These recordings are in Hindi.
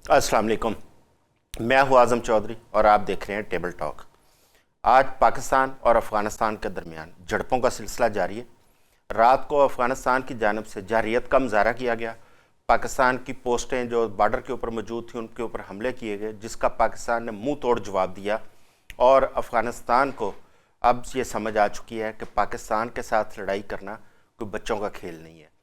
अस्सलाम वालेकुम। मैं हूँ आज़म चौधरी और आप देख रहे हैं टेबल टॉक। आज पाकिस्तान और अफ़गानिस्तान के दरमियान झड़पों का सिलसिला जारी है। रात को अफ़गानिस्तान की जानब से जारहियत का मुजाहरा किया गया। पाकिस्तान की पोस्टें जो बॉर्डर के ऊपर मौजूद थी उनके ऊपर हमले किए गए, जिसका पाकिस्तान ने मुंह तोड़ जवाब दिया। और अफ़गानिस्तान को अब ये समझ आ चुकी है कि पाकिस्तान के साथ लड़ाई करना कोई बच्चों का खेल नहीं है।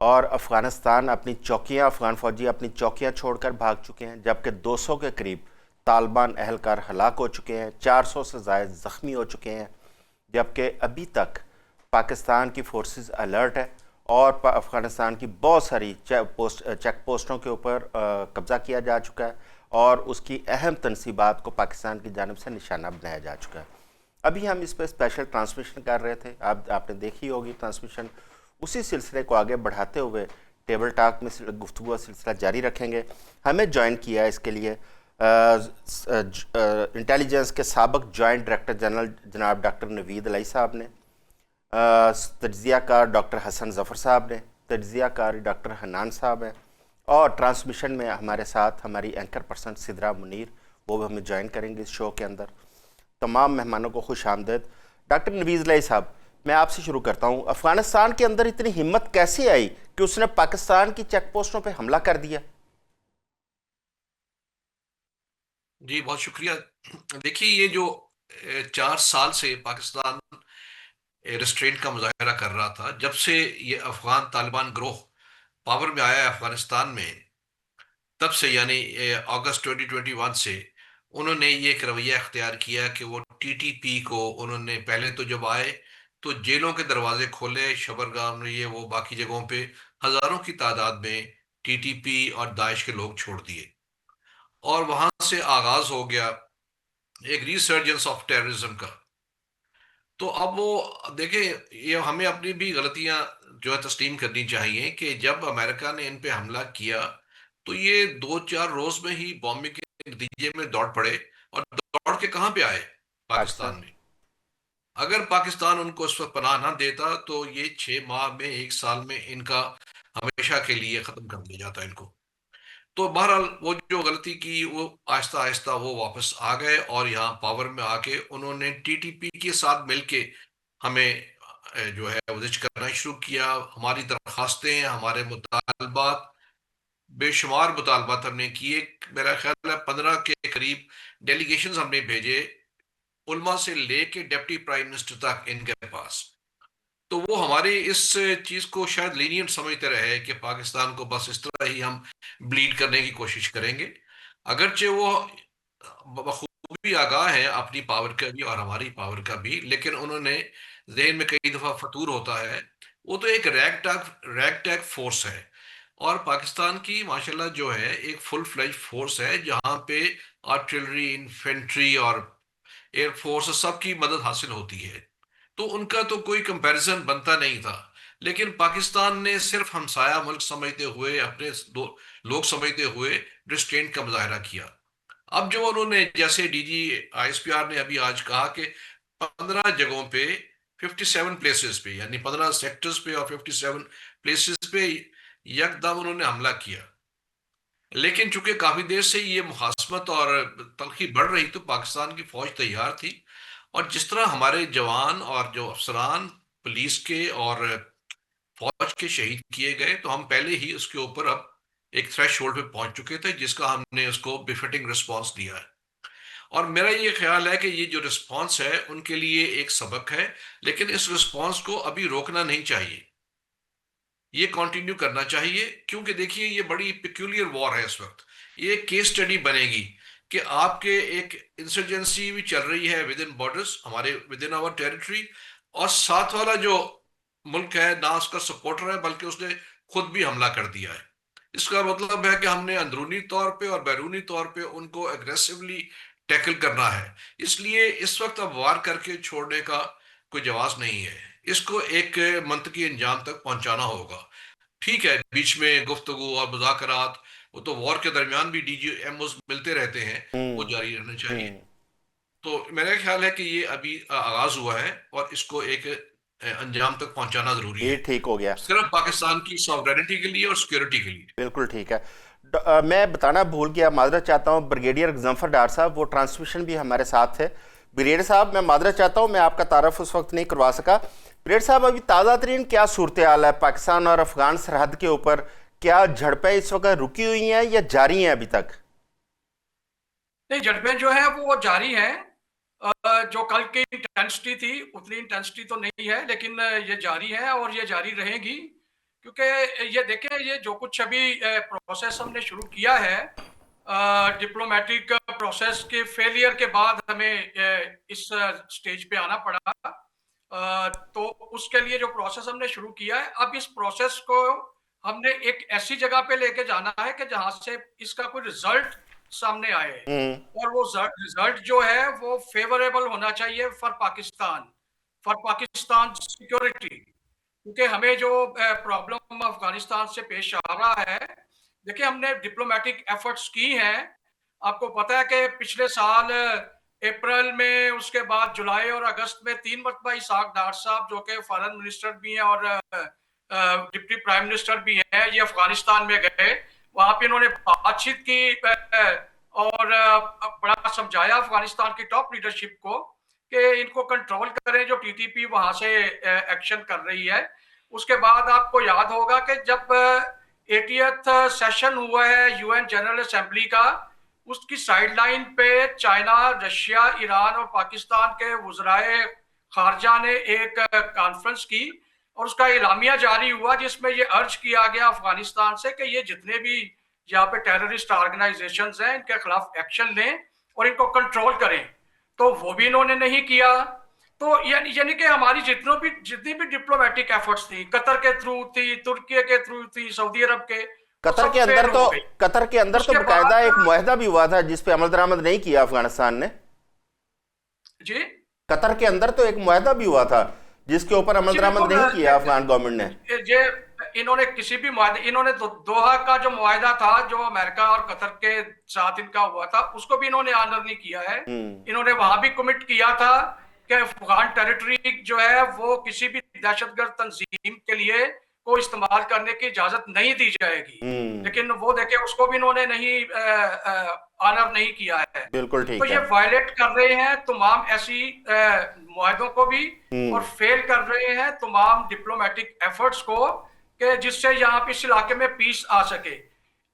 और अफ़गानिस्तान अपनी चौकियां अफ़गान फ़ौजी अपनी चौकियां छोड़कर भाग चुके हैं, जबकि 200 के करीब तालिबान अहलकार हलाक हो चुके हैं, 400 से ज़ायद ज़ख्मी हो चुके हैं। जबकि अभी तक पाकिस्तान की फोर्सेस अलर्ट है और अफ़गानिस्तान की बहुत सारी चेक पोस्टों के ऊपर कब्ज़ा किया जा चुका है और उसकी अहम तनसीबात को पाकिस्तान की जानब से निशाना बनाया जा चुका है। अभी हम इस पर स्पेशल ट्रांसमिशन कर रहे थे, आपने देखी होगी ट्रांसमिशन। उसी सिलसिले को आगे बढ़ाते हुए टेबल टॉक में गुफ्तगू का सिलसिला जारी रखेंगे। हमें ज्वाइन किया इसके लिए इंटेलिजेंस के साबिक़ जॉइंट डायरेक्टर जनरल जनाब डॉक्टर नवीद अलई साहब ने, तज्ज़ियाकार डॉक्टर हसन ज़फ़र साहब ने, तज्ज़ियाकार डॉक्टर हनान साहब हैं, और ट्रांसमिशन में हमारे साथ हमारी एंकर पर्सन सिद्रा मुनीर, वो भी हमें ज्वाइन करेंगे इस शो के अंदर। तमाम मेहमानों को खुश आमदेद। डॉक्टर नवीज़ अलई साहब, मैं आपसे शुरू करता हूँ। अफ़गानिस्तान के अंदर इतनी हिम्मत कैसे आई कि उसने पाकिस्तान की चेक पोस्टों पर हमला कर दिया? जी बहुत शुक्रिया। देखिए ये जो 4 साल से पाकिस्तान रिस्ट्रेंट का मुजाहरा कर रहा था, जब से ये अफगान तालिबान ग्रोह पावर में आया है अफगानिस्तान में, तब से यानी अगस्त 2021 से उन्होंने ये एक रवैया अख्तियार किया कि वो टीटीपी को उन्होंने पहले तो जब आए तो जेलों के दरवाजे खोले, शबरगाम में ये वो बाकी जगहों पे हजारों की तादाद में टीटीपी और दाइश के लोग छोड़ दिए और वहां से आगाज हो गया एक रिसर्जेंस ऑफ टेररिज्म का। तो अब वो देखिए, ये हमें अपनी भी गलतियां जो है तस्लीम करनी चाहिए कि जब अमेरिका ने इन पे हमला किया तो ये 2-4 रोज में ही बॉम्बिंग के नतीजे में दौड़ पड़े। और दौड़ के कहाँ पे आए? पाकिस्तान। पाकिस्तान में। अगर पाकिस्तान उनको उस वक्त पनाह ना देता तो ये 6 माह में, 1 साल में इनका हमेशा के लिए खत्म कर दिया जाता इनको। तो बहरहाल वो जो गलती की वो आहिस्ता आहिस्ता वो वापस आ गए और यहाँ पावर में आके उन्होंने टीटीपी के साथ मिलके हमें जो है वजिश करना शुरू किया। हमारी दरखास्तें, हमारे मुतालबात, बेशुमार मुतालबात हमने किए। मेरा ख्याल है 15 के करीब डेलीगेशंस हमने भेजे, उलमा से लेके डिप्टी प्राइम मिनिस्टर तक इनके पास। तो वो हमारी इस चीज को शायद लीनियंट समझते रहे कि पाकिस्तान को बस इस तरह ही हम ब्लीड करने की कोशिश करेंगे। अगरचे वो बखूबी आगाह है अपनी पावर का भी और हमारी पावर का भी, लेकिन उन्होंने जहन में कई दफा फतूर होता है। वो तो एक रैग टैग फोर्स है और पाकिस्तान की माशाल्लाह जो है एक फुल फ्लेज फोर्स है जहां पे आर्टिलरी, इन्फेंट्री और एयरफोर्स सबकी मदद हासिल होती है। तो उनका तो कोई कंपैरिजन बनता नहीं था। लेकिन पाकिस्तान ने सिर्फ हमसाया मुल्क समझते हुए, अपने दो लोग समझते हुए रिस्ट्रेंट का मुजाहरा किया। अब जो उन्होंने, जैसे डीजी आईएसपीआर ने अभी आज कहा कि 15 जगहों पे, 57 प्लेसेस पे, यानी 15 सेक्टर्स पे और 57 प्लेसेस पे यकदम उन्होंने हमला किया। लेकिन चूंकि काफी देर से ये मुखासमत और तलखी बढ़ रही, तो पाकिस्तान की फौज तैयार थी। और जिस तरह हमारे जवान और जो अफसरान पुलिस के और फौज के शहीद किए गए, तो हम पहले ही उसके ऊपर अब एक थ्रेश होल्ड पे पहुंच चुके थे जिसका हमने उसको बिफिटिंग रिस्पॉन्स दिया है। और मेरा ये ख्याल है कि ये जो रिस्पॉन्स है उनके लिए एक सबक है, लेकिन इस रिस्पॉन्स को अभी रोकना नहीं चाहिए, ये कंटिन्यू करना चाहिए। क्योंकि देखिए ये बड़ी पिक्यूलियर वॉर है इस वक्त। ये केस स्टडी बनेगी कि आपके एक इंसर्जेंसी भी चल रही है विद इन बॉर्डर्स, हमारे विद इन आवर टेरिटरी, और साथ वाला जो मुल्क है ना उसका सपोर्टर है बल्कि उसने खुद भी हमला कर दिया है। इसका मतलब है कि हमने अंदरूनी तौर पे और बैरूनी तौर पे उनको एग्रेसिवली टैकल करना है। इसलिए इस वक्त अब वार करके छोड़ने का कोई जवाब नहीं है, इसको एक मंतकी अंजाम तक पहुंचाना होगा। ठीक है, बीच में गुफ्तगू और मुज़ाकरात, वो तो वॉर के दरमियान भी डीजीएमओस मिलते रहते हैं, वो हम्म। जारी रहना चाहिए। हम्म। तो मेरा ख्याल है कि ये अभी आगाज हुआ है और इसको एक अंजाम तक पहुंचाना जरूरी ये है, ठीक हो गया। सिर्फ पाकिस्तान की सॉवरेनिटी के लिए और सिक्योरिटी के लिए। बिल्कुल ठीक है। मैं बताना भूल गया, माजरत चाहता हूँ। ब्रिगेडियर गजनफर डार साहब, वो ट्रांसमिशन भी हमारे साथ है। ब्रिगेडियर साहब, मैं माजरत चाहता हूँ, मैं आपका तारफ़ उस वक्त नहीं करवा सका। ब्रिगेडियर साहब, अभी ताज़ा तरीन क्या सूरत हाल है पाकिस्तान और अफगान सरहद के ऊपर? क्या झड़पें इस वक्त रुकी हुई हैं या जारी हैं अभी तक? नहीं, झड़पें जो है वो जारी हैं। जो कल की इंटेंसिटी थी उतनी इंटेंसिटी तो नहीं है, लेकिन ये जारी है और ये जारी रहेगी। क्योंकि ये देखें, ये जो कुछ अभी प्रोसेस हमने शुरू किया है, डिप्लोमेटिक प्रोसेस के फेलियर के बाद हमें इस स्टेज पे आना पड़ा। तो उसके लिए जो प्रोसेस हमने शुरू किया है, अब इस प्रोसेस को हमने एक ऐसी जगह पे लेके जाना है कि जहां से इसका कोई रिजल्ट सामने आए, और वो रिजल्ट जो है वो फेवरेबल होना चाहिए फॉर पाकिस्तान सिक्योरिटी। क्योंकि हमें जो प्रॉब्लम अफगानिस्तान से पेश आ रहा है, देखिए हमने डिप्लोमेटिक एफर्ट्स की हैं। आपको पता है कि पिछले साल अप्रैल में, उसके बाद जुलाई और अगस्त में 3 मरतबा इसहाक डार साहब, जो कि फॉरेन मिनिस्टर भी हैं और डिप्टी प्राइम मिनिस्टर भी हैं, ये अफगानिस्तान में गए। वहां पे इन्होंने बातचीत की और बड़ा समझाया अफगानिस्तान की टॉप लीडरशिप को कि इनको कंट्रोल करें, जो टीटीपी वहां से एक्शन कर रही है। उसके बाद आपको याद होगा कि जब 80th सेशन हुआ है यूएन जनरल असेंबली का, उसकी साइडलाइन पे चाइना, रशिया, ईरान और पाकिस्तान के वज़राए खारजा ने एक कॉन्फ्रेंस की और उसका इलामिया जारी हुआ, जिसमें ये अर्ज किया गया अफगानिस्तान से कि ये जितने भी यहाँ पे टेररिस्ट ऑर्गेनाइजेशंस हैं, इनके खिलाफ एक्शन लें और इनको कंट्रोल करें। तो वो भी इन्होंने नहीं किया। तो यानी कि हमारी जितनी भी डिप्लोमेटिक एफर्ट्स थी, कतर के थ्रू थी, तुर्की के थ्रू थी, सऊदी अरब के, कतर सब के अंदर फेल तो हो गई। कतर के अंदर तो उसके बाकायदा एक बाद मुआहदा भी हुआ था जिस पे अमल दरामद नहीं किया अफगानिस्तान ने। जी कतर के अंदर तो एक मुआहदा भी हुआ था जिसके ऊपर अमल जी दरामद बिल्कुल। नहीं किया अफगान गवर्नमेंट ने। ये इन्होंने किसी भी मुआहदे, इन्होंने दोहा का जो मुआहदा था, जो अमेरिका और कतर के साथ इनका हुआ था, उसको भी इन्होंने ऑनर नहीं किया है। इन्होंने वहां भी कमिट किया था कि अफगान टेरिटरी जो है वो किसी भी दहशतगर्द तंजीम के लिए को इस्तेमाल करने की इजाजत नहीं दी जाएगी। लेकिन वो देखे, उसको भी इन्होंने नहीं ऑनर नहीं किया है। बिल्कुल तो ठीक ये है। वायलेट कर रहे हैं तमाम ऐसी मुआहदों को भी, और फेल कर रहे हैं तमाम डिप्लोमेटिक एफर्ट्स को, कि जिससे यहाँ पे इस इलाके में पीस आ सके।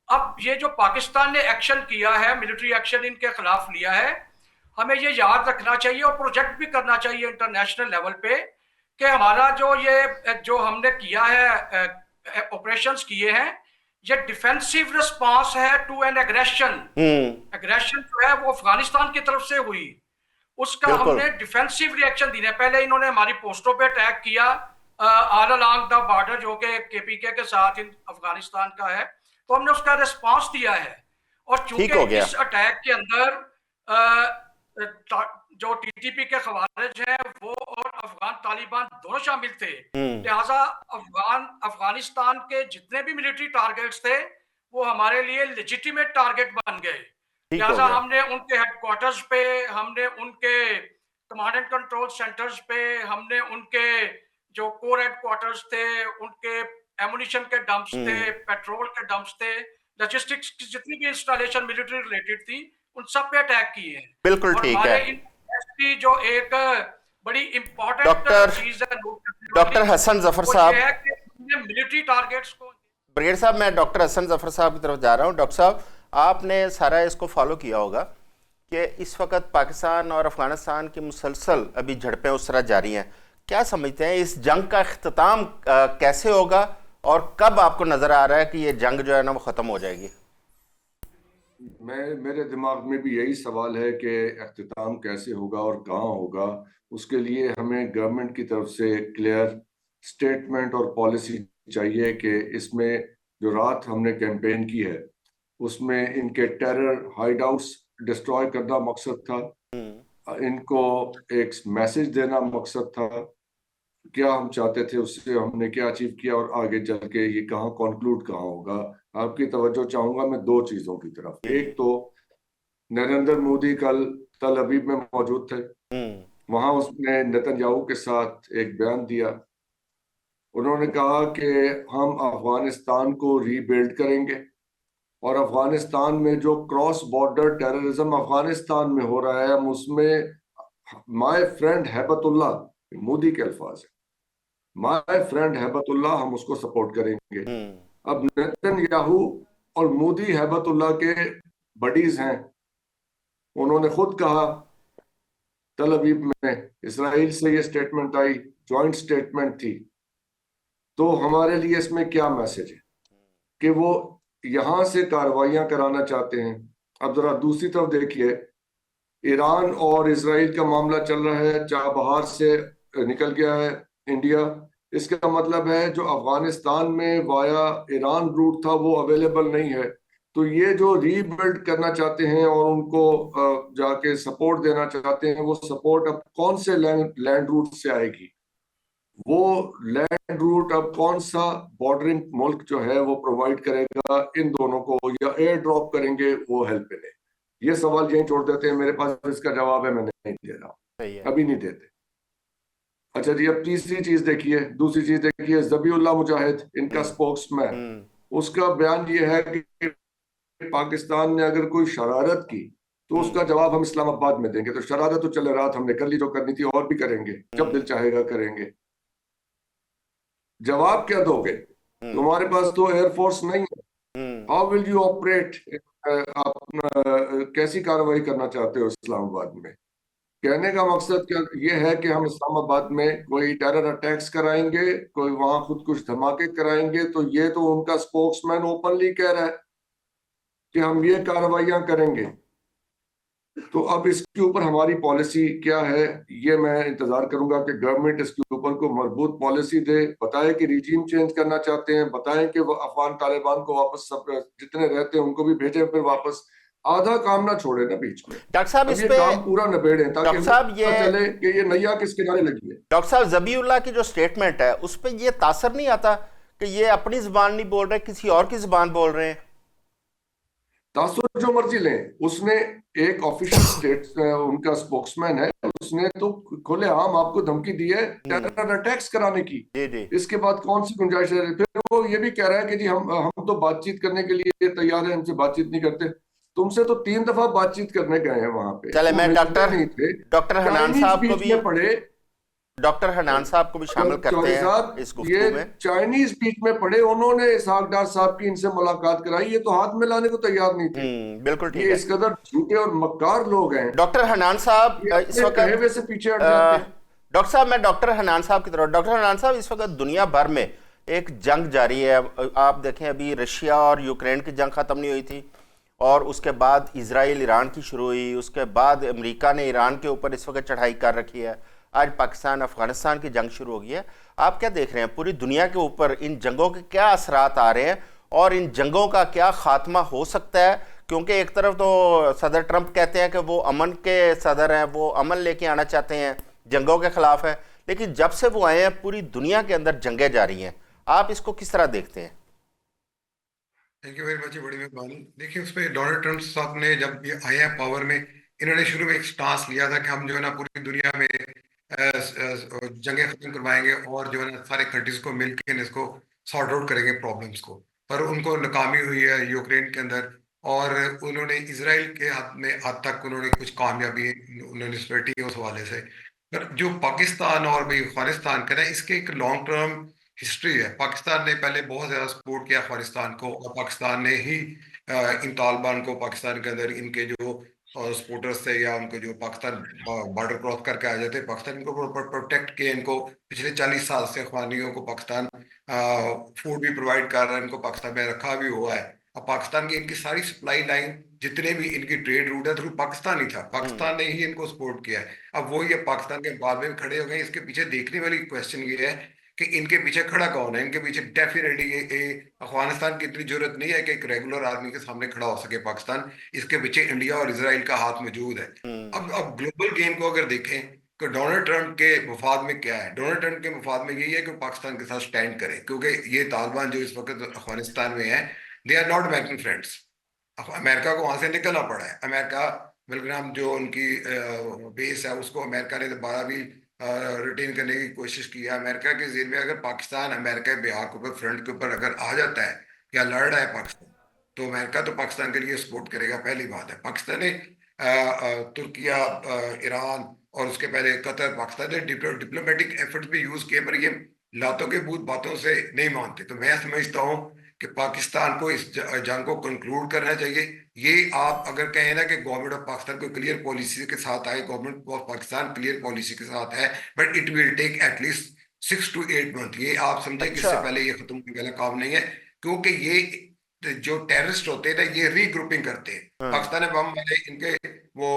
अब ये जो पाकिस्तान ने एक्शन किया है, मिलिट्री एक्शन इनके खिलाफ लिया है, हमें ये याद रखना चाहिए और प्रोजेक्ट भी करना चाहिए इंटरनेशनल लेवल पे कि हमारा जो हमने किया है, ऑपरेशंस किए हैं, ये डिफेंसिव रिस्पांस है टू एन एग्रेशन। एग्रेशन जो है वो अफगानिस्तान की तरफ से हुई, उसका बिल्कुल। हमने डिफेंसिव रिएक्शन दिए। पहले इन्होंने हमारी पोस्टों पे अटैक किया ऑल अलोंग द बॉर्डर, जो कि केपीके के साथ इन अफगानिस्तान का है, तो हमने उसका रिस्पांस दिया है। और ठीक हो चूंकि गया। इस अटैक के अंदर जो टीटीपी के खवारिज हैं वो और अफगान तालिबान दोनों शामिल थे, लिहाजा अफगानिस्तान के जितने भी मिलिट्री टारगेट्स थे वो हमारे लिए लेजिटिमेट टारगेट बन गए। ठीक हो लिहाजा गया। हमने उनके हेडक्वार्टर्स पे, हमने उनके कमांड एंड कंट्रोल सेंटर्स पे, हमने उनके जो कोर हेडक्वार्टर्स थे, उनके एमुनिशन के डंप्स थे, पेट्रोल के डंप्स थे, लॉजिस्टिक्स की जितनी भी इंस्टॉलेशन मिलिट्री रिलेटेड थी, उन सब पे अटैक किए हैं। बिल्कुल और ठीक है। हमारे की जो एक बड़ी इंपॉर्टेंट डॉक्टर चीज है नोट करने डॉक्टर वाली, हसन जफर वो साहब, ये है कि हमने मिलिट्री टारगेट्स को। ब्रिगेड साहब, मैं डॉक्टर हसन जफर साहब की तरफ जा रहा हूँ। डॉक्टर साहब, आपने सारा इसको फॉलो किया होगा कि इस वक्त पाकिस्तान और अफगानिस्तान की मुसलसल अभी झड़पें उस तरह जारी हैं। क्या समझते हैं इस जंग का इख्तिताम कैसे होगा और कब आपको नजर आ रहा है कि ये जंग जो है ना वो खत्म हो जाएगी? मेरे दिमाग में भी यही सवाल है कि अख्तिताम कैसे होगा और कहाँ होगा। उसके लिए हमें गवर्नमेंट की तरफ से क्लियर स्टेटमेंट और पॉलिसी चाहिए कि इसमें जो रात हमने कैंपेन की है उसमें इनके टेरर हाइडआउट्स डिस्ट्रॉय करना मकसद था, इनको एक मैसेज देना मकसद था। क्या हम चाहते थे, उससे हमने क्या अचीव किया और आगे चल के ये कहाँ कॉन्क्लूड कहाँ होगा। आपकी तवज्जो चाहूंगा मैं दो चीजों की तरफ। एक तो नरेंद्र मोदी कल तल अवीव में मौजूद थे, वहां उसने नेतन्याहू के साथ एक बयान दिया। उन्होंने कहा कि हम अफगानिस्तान को रीबिल्ड करेंगे और अफगानिस्तान में जो क्रॉस बॉर्डर टेररिज्म अफगानिस्तान में हो रहा है, हम उसमें माय फ्रेंड हैबतुल्लाह, मोदी के अल्फाज है, माय फ्रेंड हैबतुल्लाह, हम उसको सपोर्ट करेंगे। अब नेतन्याहू और मोदी हैबतुल्लाह के बडीज हैं। उन्होंने खुद कहा तल अवीव में, इसराइल से ये स्टेटमेंट आई, जॉइंट स्टेटमेंट थी। तो हमारे लिए इसमें क्या मैसेज है कि वो यहां से कार्रवाइयां कराना चाहते हैं। अब जरा दूसरी तरफ देखिए, ईरान और इसराइल का मामला चल रहा है, चाबहार से निकल गया है इंडिया। इसका मतलब है जो अफगानिस्तान में वाया ईरान रूट था वो अवेलेबल नहीं है। तो ये जो रीबिल्ड करना चाहते हैं और उनको जाके सपोर्ट देना चाहते हैं, वो सपोर्ट अब कौन से लैंड रूट से आएगी? वो लैंड रूट अब कौन सा बॉर्डरिंग मुल्क जो है वो प्रोवाइड करेगा इन दोनों को, या एयर ड्रॉप करेंगे वो हेल्प मिले? ये सवाल यहीं छोड़ देते हैं, मेरे पास इसका जवाब है, मैं नहीं दे रहा सही है। हूं, अभी नहीं देते। अच्छा जी, अब तीसरी चीज देखिए, दूसरी चीज देखिए, जबीउल्लाह मुजाहिद, इनका स्पोक्समैन, उसका बयान ये है कि पाकिस्तान ने अगर कोई शरारत की तो उसका जवाब हम इस्लामाबाद में देंगे। तो शरारत तो चले, रात हमने कर ली जो करनी थी, और भी करेंगे, जब दिल चाहेगा करेंगे। जवाब क्या दोगे? तुम्हारे पास तो एयरफोर्स नहीं है, हाउ विल यू ऑपरेट? अपना कैसी कार्रवाई करना चाहते हो इस्लामाबाद में? कहने का मकसद क्या ये है कि हम इस्लामाबाद में कोई टेरर अटैक्स कराएंगे, कोई वहां खुद कुछ धमाके कराएंगे? तो ये तो उनका स्पोक्समैन ओपनली कह रहा है कि हम ये कार्रवाइयां करेंगे। तो अब इसके ऊपर हमारी पॉलिसी क्या है, ये मैं इंतजार करूंगा कि गवर्नमेंट इसके ऊपर को मजबूत पॉलिसी दे, बताए कि रिजीम चेंज करना चाहते हैं, बताएं कि वो अफगान तालिबान को वापस, सब जितने रहते हैं उनको भी भेजें, फिर वापस। आधा काम ना छोड़े ना बीच में। डॉक्टर साहब अब इस ये पे, काम पूरा निबेड़े ताकि डॉक्टर साहब पता चले कि ये नैया किस किनारे लगी है। डॉक्टर साहब जबीउल्लाह की जो स्टेटमेंट है उस पे ये तासर नहीं आता कि ये अपनी जुबान नहीं बोल रहे, किसी और की जुबान बोल रहे हैं? तासुर जो मर्जी लें, उसने एक ऑफिशियल स्टेट, उनका स्पोक्समैन है, उसने तो खुलेआम आपको धमकी दी है टेरर अटैक्स कराने की। जी जी। इसके बाद कौन सी गुंजाइश है? फिर वो ये भी कह रहा है कि जी हम तो बातचीत करने के लिए तैयार हैं, हमसे बातचीत नहीं करते। तुमसे तो 3 दफा बातचीत करने गए हैं वहां पे, चले, तुम मैं मिलते नहीं थे। डॉक्टर हनान चाइनीज साहब को बीच भी में पड़े, डॉक्टर हनान साहब को भी शामिल करते चौधरी हैं साहब, इस ये गुफ्तगू में। चाइनीज बीच में पड़े, उन्होंने इसहाक डार साहब की इनसे मुलाकात कराई, ये तो हाथ मिलाने को तैयार नहीं थे। बिल्कुल ठीक ये है। इस कदर झूठे और मक्कार लोग हैं, डॉक्टर हनान साहब ये इस अपने कहे वक्त हुए से पीछे हट जाते हैं। डॉक्टर साहब, मैं डॉक्टर हनान साहब की तरफ। डॉक्टर हनान साहब, इस वक्त दुनिया भर में एक जंग जारी है। आप देखें, अभी रशिया और यूक्रेन की जंग ख़त्म नहीं हुई थी, और उसके बाद इजराइल ईरान की शुरू हुई, उसके बाद अमेरिका ने ईरान के ऊपर इस वक्त चढ़ाई कर रखी है, आज पाकिस्तान अफगानिस्तान की जंग शुरू हो गई है। आप क्या देख रहे हैं पूरी दुनिया के ऊपर इन जंगों के क्या असरात आ रहे हैं, और इन जंगों का क्या खात्मा हो सकता है? क्योंकि एक तरफ तो सदर ट्रंप कहते हैं कि वो अमन के सदर हैं, वो अमन लेके आना चाहते हैं, जंगों के खिलाफ है, लेकिन जब से वो आए हैं पूरी दुनिया के अंदर जंगें जारी हैं। आप इसको किस तरह देखते हैं? थैंक यू वेरी मच, बड़ी मेहरबानी। देखिए, उस पर डोनाल्ड ट्रंप साहब ने जब ये आए हैं पावर में, इन्होंने शुरू में एक स्टांस लिया था कि हम जो है ना पूरी दुनिया में जंगें खत्म करवाएंगे और जो है ना सारे कंट्रीज को मिलकर इसको सॉर्ट आउट करेंगे प्रॉब्लम्स को। पर उनको नाकामी हुई है यूक्रेन के अंदर, और उन्होंने इसराइल के हाथ में हद तक उन्होंने कुछ कामयाबी उन्होंने समेटी उस हवाले से। पर जो पाकिस्तान और भी अफगानिस्तान का ना, इसके एक लॉन्ग टर्म हिस्ट्री है। पाकिस्तान ने पहले बहुत ज्यादा सपोर्ट किया अफगानिस्तान को, और पाकिस्तान ने ही इन तालिबान को पाकिस्तान के अंदर इनके जो सपोर्टर्स थे या उनको जो पाकिस्तान बॉर्डर क्रॉस करके आ जाते, पाकिस्तान इनको प्रोटेक्ट किया। इनको पिछले 40 साल से अफगानियों को पाकिस्तान फूड भी प्रोवाइड कर रहा है, इनको पाकिस्तान में रखा भी हुआ है। अब पाकिस्तान की इनकी सारी सप्लाई लाइन, जितने भी इनकी ट्रेड रूट है, थ्रू पाकिस्तान ही था, पाकिस्तान ने ही इनको सपोर्ट किया है। अब वो ये पाकिस्तान के बाद में खड़े हो गए। इसके पीछे देखने वाली क्वेश्चन ये है कि इनके पीछे खड़ा कौन है। इनके पीछे डेफिनेटली अफगानिस्तान की इतनी जरूरत नहीं है कि एक रेगुलर आदमी के सामने खड़ा हो सके पाकिस्तान। इसके पीछे इंडिया और इसराइल का हाथ मौजूद है। अब ग्लोबल गेम को अगर देखें तो डोनाल्ड ट्रंप के मफाद में क्या है? डोनाल्ड ट्रंप के मफाद में यही है कि पाकिस्तान के साथ स्टैंड करे, क्योंकि ये तालिबान जो इस वक्त अफगानिस्तान में है, they are not American friends. America को वहां से निकलना पड़ा है। अमेरिका मिलग्राम जो उनकी बेस है, उसको अमेरिका ने दोबारा भी रिटेन करने की कोशिश की है। अमेरिका के जेर में अगर पाकिस्तान अमेरिका के बिहार के ऊपर फ्रंट के ऊपर अगर आ जाता है या लड़ रहा है पाकिस्तान, तो अमेरिका तो पाकिस्तान के लिए सपोर्ट करेगा, पहली बात है। पाकिस्तान ने तुर्किया, ईरान और उसके पहले कतर, पाकिस्तान ने डिप्लोमेटिक एफर्ट्स भी यूज किए, पर ये लातों के भूत बातों से नहीं मानते। तो मैं समझता हूँ कि पाकिस्तान को इस जंग को कंक्लूड करना चाहिए। ये आप अगर कहें ना कि गवर्नमेंट ऑफ पाकिस्तान को क्लियर पॉलिसी के साथ आए, government of Pakistan clear policy के साथ है, but it will take at least 6 to 8 month। ये आप समझें कि अच्छा। इससे पहले ये खत्म होने वाला काम नहीं है, क्योंकि ये जो टेररिस्ट होते हैं ना, ये रीग्रुपिंग करते हैं। हाँ। पाकिस्तान ने बम वाले इनके वो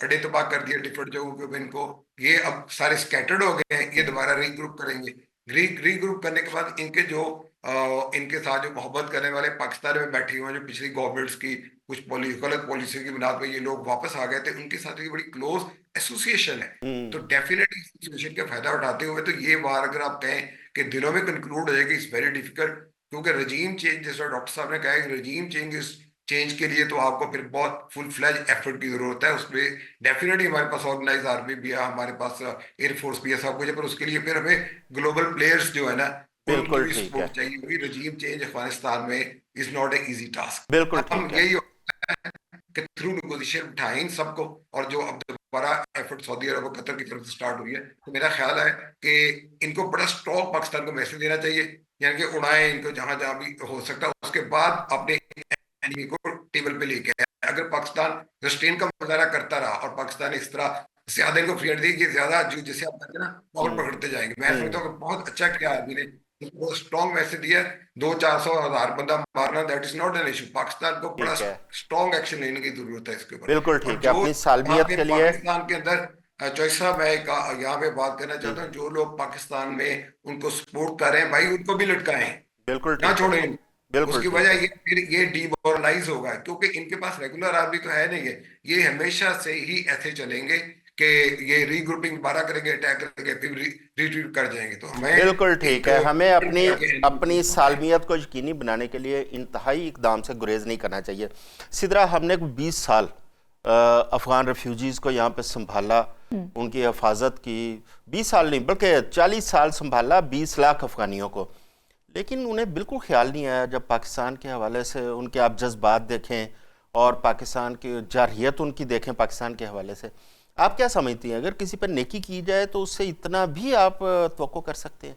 अड्डे तबाह कर दिए डिफरेंट जगहों पे इनको, ये अब सारे स्कैटर्ड हो गए हैं, ये दोबारा रीग्रुप करेंगे। रीग्रुप करने के बाद इनके जो इनके साथ जो मोहब्बत करने वाले पाकिस्तान में बैठे हुए हैं, जो पिछली गवर्नमेंट्स की कुछ गलत पॉलिसी की बुनियाद पर ये लोग वापस आ गए थे, उनके साथ ये बड़ी क्लोज एसोसिएशन है। तो डेफिनेटली एसोसिएशन का फायदा उठाते हुए तो ये बार अगर आप कहें कि दिनों में कंक्लूड हो जाएगी, इट्स वेरी डिफिकल्ट, क्योंकि रजीम चेंज, जैसा डॉक्टर साहब ने कहा है, रजीम चेंज के लिए तो आपको फिर बहुत फुल फ्लैज एफर्ट की जरूरत है। उसमें डेफिनेटली हमारे पास ऑर्गेनाइज आर्मी भी है, हमारे पास एयरफोर्स भी है, सब कुछ है, पर उसके लिए फिर हमें ग्लोबल प्लेयर्स जो है ना, उनकी बिल्कुल भी ठीक है। सपोर्ट चाहिए, क्योंकि रजीम चेंज अफगानिस्तान में is not a easy task. बिल्कुल हम ठीक है। यही कि थ्रू नेगोशिएशन उठाएं सबको, और जो अब दोबारा एफर्ट सऊदी अरब और कतर की तरफ से स्टार्ट हुई है, तो मेरा ख्याल है कि इनको बड़ा स्ट्रॉन्ग पाकिस्तान को मैसेज देना चाहिए, यानी कि उड़ाएं इनको जहां जहां भी हो सकता है, उसके बाद अपने एनिमी को टेबल पे लेके आए। अगर पाकिस्तान रेस्ट्रेन का मुजाहरा करता रहा और पाकिस्तान इस तरह ज्यादा इनको फ्रीडम दी, ये ज्यादा जो जैसे आप कहते हैं ना पावर पकड़ते जाएंगे। मैं समझता हूँ कि बहुत अच्छा किया आदमी ने, बहुत स्ट्रॉन्ग मैसेज दिया। 200-400 हज़ार बंदा मारना that is not an issue. Pakistan को बड़ा ठीक है। स्ट्रॉन्ग एक्शन लेने की जरूरत है इसके ऊपर। बिल्कुल और ठीक है। जो अपनी यहाँ सालमियत पे के लिए पाकिस्तान के अंदर चौधरी साहब, मैं यहाँ पे बात करना चाहता हूँ, जो लोग पाकिस्तान में उनको सपोर्ट कर रहे हैं भाई, उनको भी लटकाएं, बिल्कुल ना ठीक है। छोड़ें। बिल्कुल उसकी ठीक वजह है। ये फिर ये डिमोरलाइज होगा, क्योंकि इनके पास रेगुलर आर्मी तो है नहीं है। ये हमेशा से ही ऐसे चलेंगे कि ये रीग्रुपिंग दोबारा करेंगे, अटैक करेंगे, फिर रिट्रीट कर जाएंगे। तो हमें बिल्कुल ठीक है। हमें अपनी अपनी एक सालमियत को यकीनी बनाने के लिए इंतहाई इकदाम से गुरेज नहीं करना चाहिए। सिदरा, हमने 20 साल अफ़गान रेफ्यूजीज़ को यहाँ पे संभाला, उनकी हिफाजत की। 20 साल नहीं बल्कि 40 साल संभाला 20 लाख अफ़गानियों को, लेकिन उन्हें बिल्कुल ख्याल नहीं आया जब पाकिस्तान के हवाले से उनके आप जज्बात देखें और पाकिस्तान की जारहियत उनकी देखें पाकिस्तान के हवाले से। आप क्या समझती हैं, अगर किसी पर नेकी की जाए तो उससे इतना भी आप तवक्को कर सकते हैं?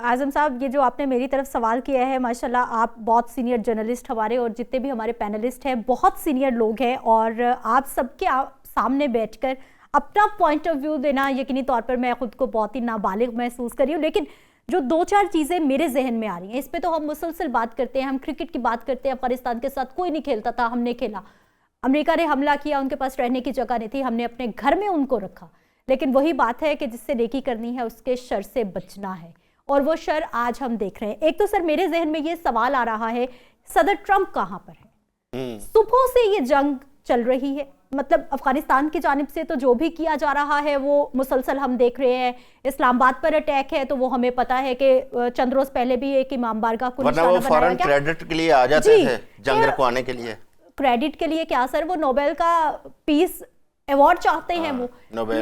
आज़म साहब, ये जो आपने मेरी तरफ सवाल किया है, माशाल्लाह आप बहुत सीनियर जर्नलिस्ट, हमारे और जितने भी हमारे पैनलिस्ट हैं बहुत सीनियर लोग हैं, और आप सबके सामने बैठकर अपना पॉइंट ऑफ व्यू देना, यकीनी तौर पर मैं खुद को बहुत ही नाबालिग महसूस कर रही हूँ। लेकिन जो 2-4 चीज़ें मेरे जहन में आ रही हैं, इस पे तो हम मुसलसल बात करते हैं, हम क्रिकेट की बात करते हैं, अफगानिस्तान के साथ कोई नहीं खेलता था, हमने खेला। अमेरिका ने हमला किया, उनके पास रहने की जगह नहीं थी, हमने अपने घर में उनको रखा। लेकिन वही बात है कि जिससे नेकी करनी है उसके शर से बचना है, और वो शर आज हम देख रहे हैं। एक तो सर मेरे जहन में ये सवाल आ रहा है, सदर ट्रंप कहाँ पर है? सुबह से ये जंग चल रही है, मतलब अफगानिस्तान की जानिब से तो जो भी किया जा रहा है वो मुसलसल हम देख रहे हैं। इस्लामाबाद पर अटैक है तो वो हमें पता है कि चंद रोज पहले भी एक इमाम बारगाह को निशाना बनाया गया। फौरन क्रेडिट के लिए आ जाते थे जंग रुकवाने के लिए। क्रेडिट के लिए क्या सर, वो नोबेल का पीस अवार्ड चाहते हैं वो।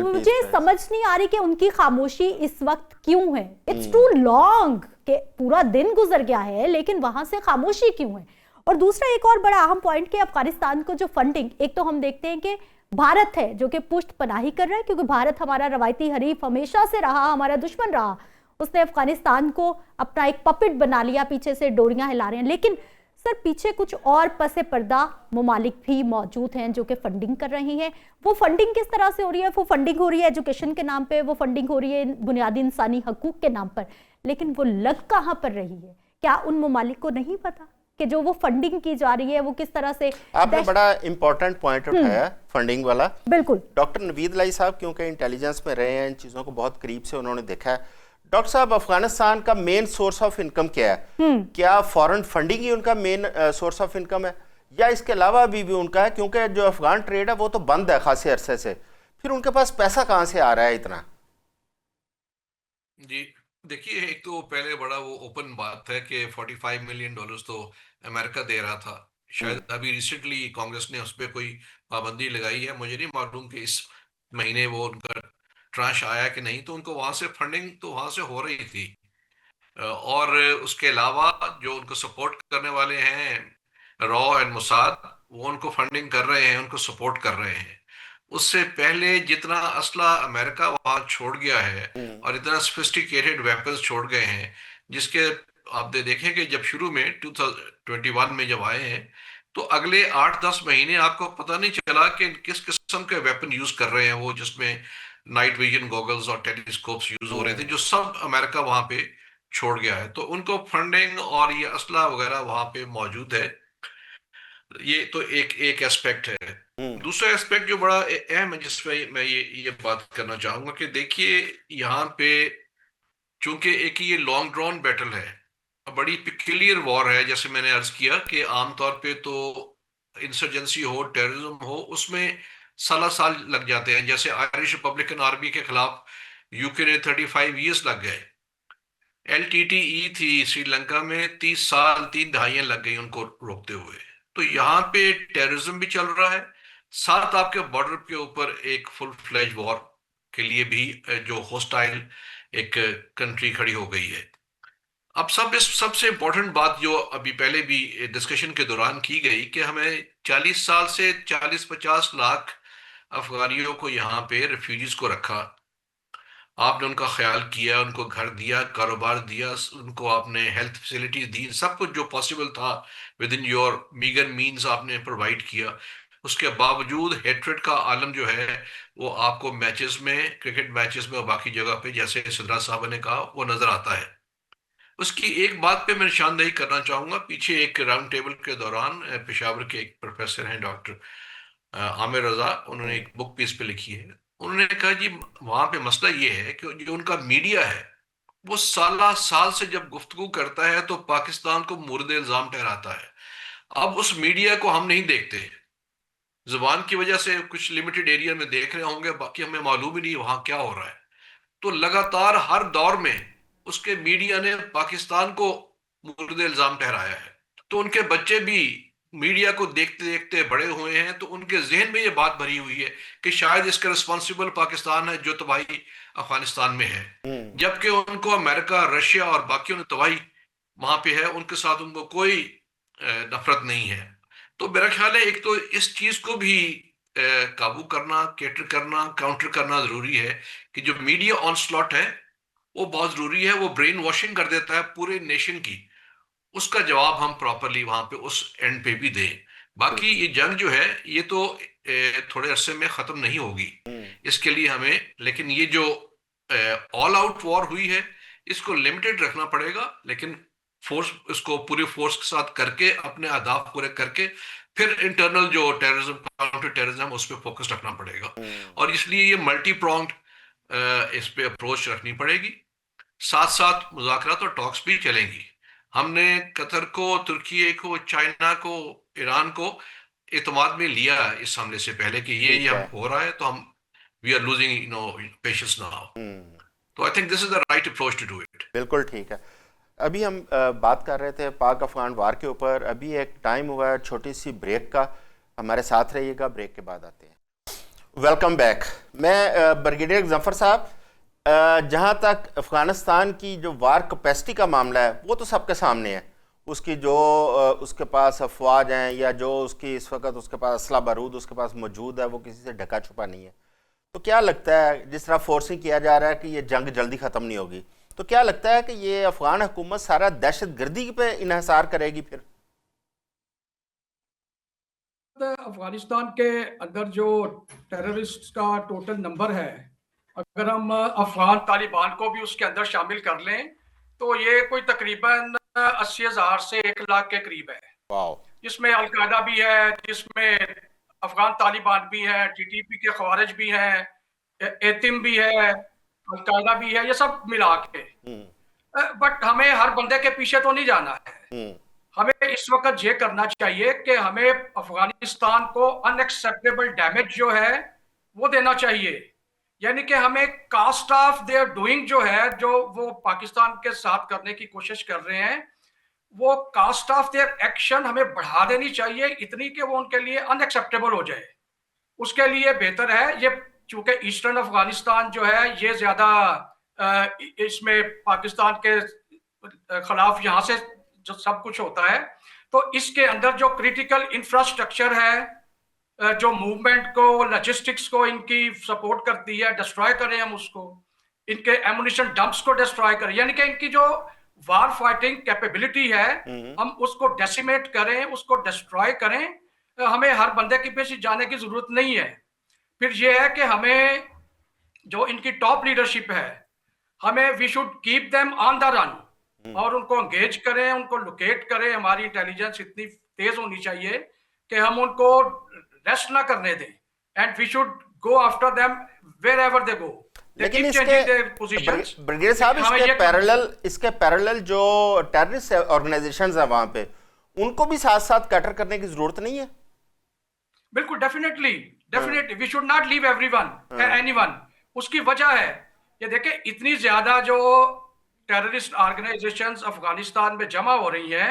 मुझे समझ नहीं आ रही कि उनकी खामोशी इस वक्त क्यों है। इट्स टू लॉन्ग कि पूरा दिन गुजर गया है, लेकिन वहां से खामोशी क्यों है? और दूसरा एक और बड़ा अहम पॉइंट कि अफगानिस्तान को जो फंडिंग, एक तो हम देखते हैं कि भारत है जो कि पुष्ट पनाही कर रहा है, क्योंकि भारत हमारा रवायती हरीफ हमेशा से रहा, हमारा दुश्मन रहा। उसने अफगानिस्तान को अपना एक पपेट बना लिया, पीछे से डोरियां हिला रहे हैं। लेकिन सर पीछे कुछ और पसे पर्दा ममालिक भी मौजूद हैं जो कि फंडिंग कर रही हैं। वो फंडिंग किस तरह से हो रही है? वो फंडिंग हो रही है एजुकेशन के नाम पे, वो फंडिंग हो रही है बुनियादी इंसानी हकूक के नाम पर, लेकिन वो लग कहाँ पर रही है? क्या उन ममालिक को नहीं पता कि जो वो फंडिंग की जा रही है वो किस तरह से? आपने बड़ा इंपॉर्टेंट पॉइंट उठाया फंडिंग वाला। बिल्कुल। डॉक्टर नवीद लाई साहब क्योंकि इंटेलिजेंस में रहे हैं, इन चीज़ों को बहुत करीब से उन्होंने देखा है। डॉक्टर साहब, अफगानिस्तान का मेन सोर्स ऑफ इनकम क्या है? क्या फॉरेन फंडिंग ही उनका मेन सोर्स ऑफ इनकम है, या इसके अलावा भी उनका है? क्योंकि जो अफगान ट्रेड है वो तो बंद है खासे अरसे से, फिर उनके पास पैसा कहाँ से आ रहा है इतना? जी देखिए, एक तो पहले बड़ा वो ओपन बात है कि $45 मिलियन तो अमेरिका दे रहा था। शायद अभी रिसेंटली कांग्रेस ने उस पर कोई पाबंदी लगाई है, मुझे नहीं मालूम कि इस महीने वो उनका ट्रांश आया कि नहीं। तो उनको वहां से फंडिंग तो वहां से हो रही थी। और उसके अलावा जो उनको सपोर्ट करने वाले हैं रॉ एंड मोसाद वो उनको फंडिंग कर रहे हैं, उनको सपोर्ट कर रहे हैं। उससे पहले जितना असला अमेरिका वहां छोड़ गया है और इतना सोफिस्टिकेटेड वेपन्स छोड़ गए हैं, जिसके आप देखें कि जब शुरू में 2021 में जब आए हैं तो अगले 8-10 महीने आपको पता नहीं चला कि किस किस्म के वेपन यूज कर रहे हैं वो, जिसमें नाइट विजन गॉगल्स और टेलीस्कोप्स यूज हो रहे थे, जो सब अमेरिका वहां पे छोड़ गया है। तो उनको फंडिंग और ये असला वगैरह वहां पे मौजूद है। ये तो एक एक एस्पेक्ट है। दूसरा एस्पेक्ट जो बड़ा अहम है जिसमें मैं ये बात करना चाहूंगा कि देखिए यहाँ पे चूंकि एक ये लॉन्ग ड्रॉन बैटल है, बड़ी पिक्यूलियर वॉर है, जैसे मैंने अर्ज किया कि आमतौर पे तो इंसर्जेंसी हो, टेररिज्म हो, उसमें साल साल लग जाते हैं। जैसे आयरिश रिपब्लिकन आर्मी के खिलाफ यूके ने 35 ईयर्स लग गए। एलटीटीई थी श्रीलंका में, 30 साल 3 दहाइयां लग गई उनको रोकते हुए। तो यहाँ पे टेररिज्म भी चल रहा है, साथ आपके बॉर्डर के ऊपर एक फुल फ्लैज वॉर के लिए भी जो होस्टाइल एक कंट्री खड़ी हो गई है। अब सबसे इम्पोर्टेंट बात जो अभी पहले भी डिस्कशन के दौरान की गई कि हमें 40 साल से 40-50 लाख अफगानियों को यहाँ पे रिफ्यूजीज को रखा, आपने उनका ख्याल किया, उनको घर दिया, कारोबार दिया, उनको आपने हेल्थ फैसिलिटीज दी, सब कुछ जो पॉसिबल था with in your meagre means आपने प्रोवाइड किया। उसके बावजूद हेट्रेड का आलम जो है वो आपको मैचेस में, क्रिकेट मैचेस में और बाकी जगह पे, जैसे सिद्धराज साहब ने कहा, वो नजर आता है। उसकी एक बात पे मैं निशानदेही करना चाहूंगा। पीछे एक राउंड टेबल के दौरान पेशावर के एक प्रोफेसर हैं, डॉक्टर आमिर रजा, उन्होंने एक बुक पीस पे लिखी है। उन्होंने कहा जी वहां पे मसला ये है कि जो उनका मीडिया है वो साला साल से जब गुफ्तगू करता है तो पाकिस्तान को मुर्द इल्जाम ठहराता है। अब उस मीडिया को हम नहीं देखते, जुबान की वजह से कुछ लिमिटेड एरिया में देख रहे होंगे, बाकी हमें मालूम ही नहीं वहां क्या हो रहा है। तो लगातार हर दौर में उसके मीडिया ने पाकिस्तान को मुर्द इल्जाम ठहराया है। तो उनके बच्चे भी मीडिया को देखते देखते बड़े हुए हैं, तो उनके जहन में ये बात भरी हुई है कि शायद इसका रिस्पॉन्सिबल पाकिस्तान है जो तबाही अफगानिस्तान में है, जबकि उनको अमेरिका, रशिया और बाकियों ने तबाही वहां पे है, उनके साथ उनको कोई नफरत नहीं है। तो मेरा ख्याल है एक तो इस चीज को भी काबू करना, केटर करना, काउंटर करना जरूरी है कि जो मीडिया ऑनस्लॉट है वो बहुत जरूरी है, वो ब्रेन वॉशिंग कर देता है पूरे नेशन की। उसका जवाब हम प्रॉपरली वहां पे उस एंड पे भी दें। बाकी ये जंग जो है ये तो थोड़े अरसे में खत्म नहीं होगी, इसके लिए हमें, लेकिन ये जो ऑल आउट वॉर हुई है इसको लिमिटेड रखना पड़ेगा, लेकिन फोर्स, इसको पूरे फोर्स के साथ करके, अपने अहदाफ पूरे करके, फिर इंटरनल जो टेररिज्म, काउंटर टेररिज्म, उस पर फोकस रखना पड़ेगा। और इसलिए ये मल्टी प्रोंग्ड इस पे अप्रोच रखनी पड़ेगी। साथ साथ मुज़ाकरात और टॉक्स भी चलेंगी। हमने कतर को, तुर्की को, चाइना को, ईरान को एतमाद में लिया इस हमले से पहले कि ये ठीक हम है। हो रहा है, तो हम we are losing patience now. तो I think this is the right approach to do it. बिल्कुल ठीक है। अभी हम बात कर रहे थे पाक अफगान वार के ऊपर। अभी एक टाइम हुआ है छोटी सी ब्रेक का, हमारे साथ रहिएगा, ब्रेक के बाद आते हैं। Welcome back. मैं ब्रिगेडियर जफर साहब, जहाँ तक अफ़गानिस्तान की जो वार कैपेसिटी का मामला है वो तो सबके सामने है। उसकी जो उसके पास अफवाज हैं या जो उसकी इस वक्त उसके पास असला बारूद उसके पास मौजूद है, वो किसी से ढका छुपा नहीं है। तो क्या लगता है, जिस तरह फोर्सिंग किया जा रहा है कि ये जंग जल्दी ख़त्म नहीं होगी, तो क्या लगता है कि ये अफ़गान हुकूमत सारा दहशत गर्दी पे इन्हिसार करेगी फिर? अफगानिस्तान के अंदर जो टेररिस्ट का टोटल नंबर है, अगर हम अफगान तालिबान को भी उसके अंदर शामिल कर लें तो ये कोई तकरीबन 80,000 से 1 लाख के करीब है। वाह। जिसमें अलकायदा भी है, जिसमें अफगान तालिबान भी है, टीटीपी के खवारिज भी हैं, एतिम भी है, अलकायदा भी है, ये सब मिला के। बट हमें हर बंदे के पीछे तो नहीं जाना है। हमें इस वक्त ये करना चाहिए कि हमें अफगानिस्तान को अनएक्सेप्टेबल डैमेज जो है वो देना चाहिए। यानी कि हमें कास्ट ऑफ देयर डूइंग जो है, जो वो पाकिस्तान के साथ करने की कोशिश कर रहे हैं, वो कास्ट ऑफ देयर एक्शन हमें बढ़ा देनी चाहिए इतनी कि वो उनके लिए अनएक्सेप्टेबल हो जाए। उसके लिए बेहतर है ये, चूंकि ईस्टर्न अफगानिस्तान जो है ये ज्यादा इसमें पाकिस्तान के खिलाफ यहाँ से जो सब कुछ होता है, तो इसके अंदर जो क्रिटिकल इंफ्रास्ट्रक्चर है, जो मूवमेंट को, लॉजिस्टिक्स को इनकी सपोर्ट करती है, डिस्ट्रॉय करें हम उसको, इनके एमुनिशन डंप्स को डिस्ट्रॉय करें, यानी कि इनकी जो वार फाइटिंग कैपेबिलिटी है हम उसको डेसिमेट करें, उसको डिस्ट्रॉय करें। हमें हर बंदे के पीछे जाने की जरूरत नहीं है। फिर ये है कि हमें जो इनकी टॉप लीडरशिप है, हमें we should keep them on the run और उनको एंगेज करें, उनको लोकेट करें। हमारी इंटेलिजेंस इतनी तेज होनी चाहिए कि हम उनको रेस्ट ना करने दें, and we should go after them wherever they go. लेकिन इसके ब्रिगेडियर साहब इसके पैरेलल जो टेररिस्ट ऑर्गेनाइजेशंस है वहां पे, उनको भी साथ साथ कैटर करने की जरूरत नहीं है? बिल्कुल, definitely we should not leave everyone anyone. उसकी वजह है ये देखिए, इतनी ज्यादा जो टेररिस्ट ऑर्गेनाइजेशंस अफगानिस्तान में जमा हो रही हैं,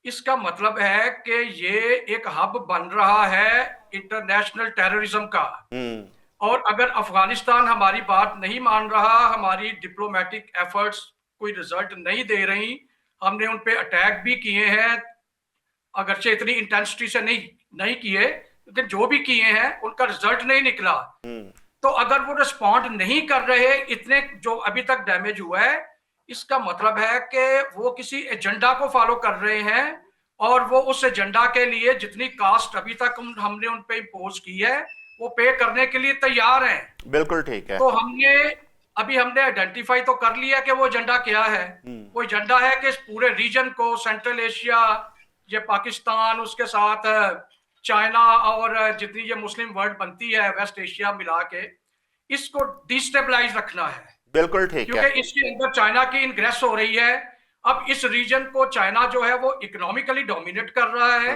इसका मतलब है कि ये एक हब बन रहा है इंटरनेशनल टेररिज्म का। और अगर अफगानिस्तान हमारी बात नहीं मान रहा, हमारी डिप्लोमेटिक एफर्ट्स कोई रिजल्ट नहीं दे रही, हमने उन पे अटैक भी किए हैं, अगरचे इतनी इंटेंसिटी से नहीं किए, लेकिन जो भी किए हैं उनका रिजल्ट नहीं निकला। तो अगर वो रिस्पॉन्ड नहीं कर रहे, इतने जो अभी तक डैमेज हुआ है, इसका मतलब है कि वो किसी एजेंडा को फॉलो कर रहे हैं और वो उस एजेंडा के लिए जितनी कास्ट अभी तक हमने उन पे इम्पोज की है वो पे करने के लिए तैयार हैं। बिल्कुल ठीक है। तो हमने आइडेंटिफाई तो कर लिया कि वो एजेंडा क्या है। वो एजेंडा है कि इस पूरे रीजन को, सेंट्रल एशिया, ये पाकिस्तान, उसके साथ चाइना और जितनी ये मुस्लिम वर्ल्ड बनती है वेस्ट एशिया मिला के, इसको डिस्टेबलाइज रखना है। बिल्कुल ठीक है, क्योंकि इसके अंदर चाइना की इनग्रेस हो रही है। अब इस रीजन को चाइना जो है वो इकोनॉमिकली डोमिनेट कर रहा है,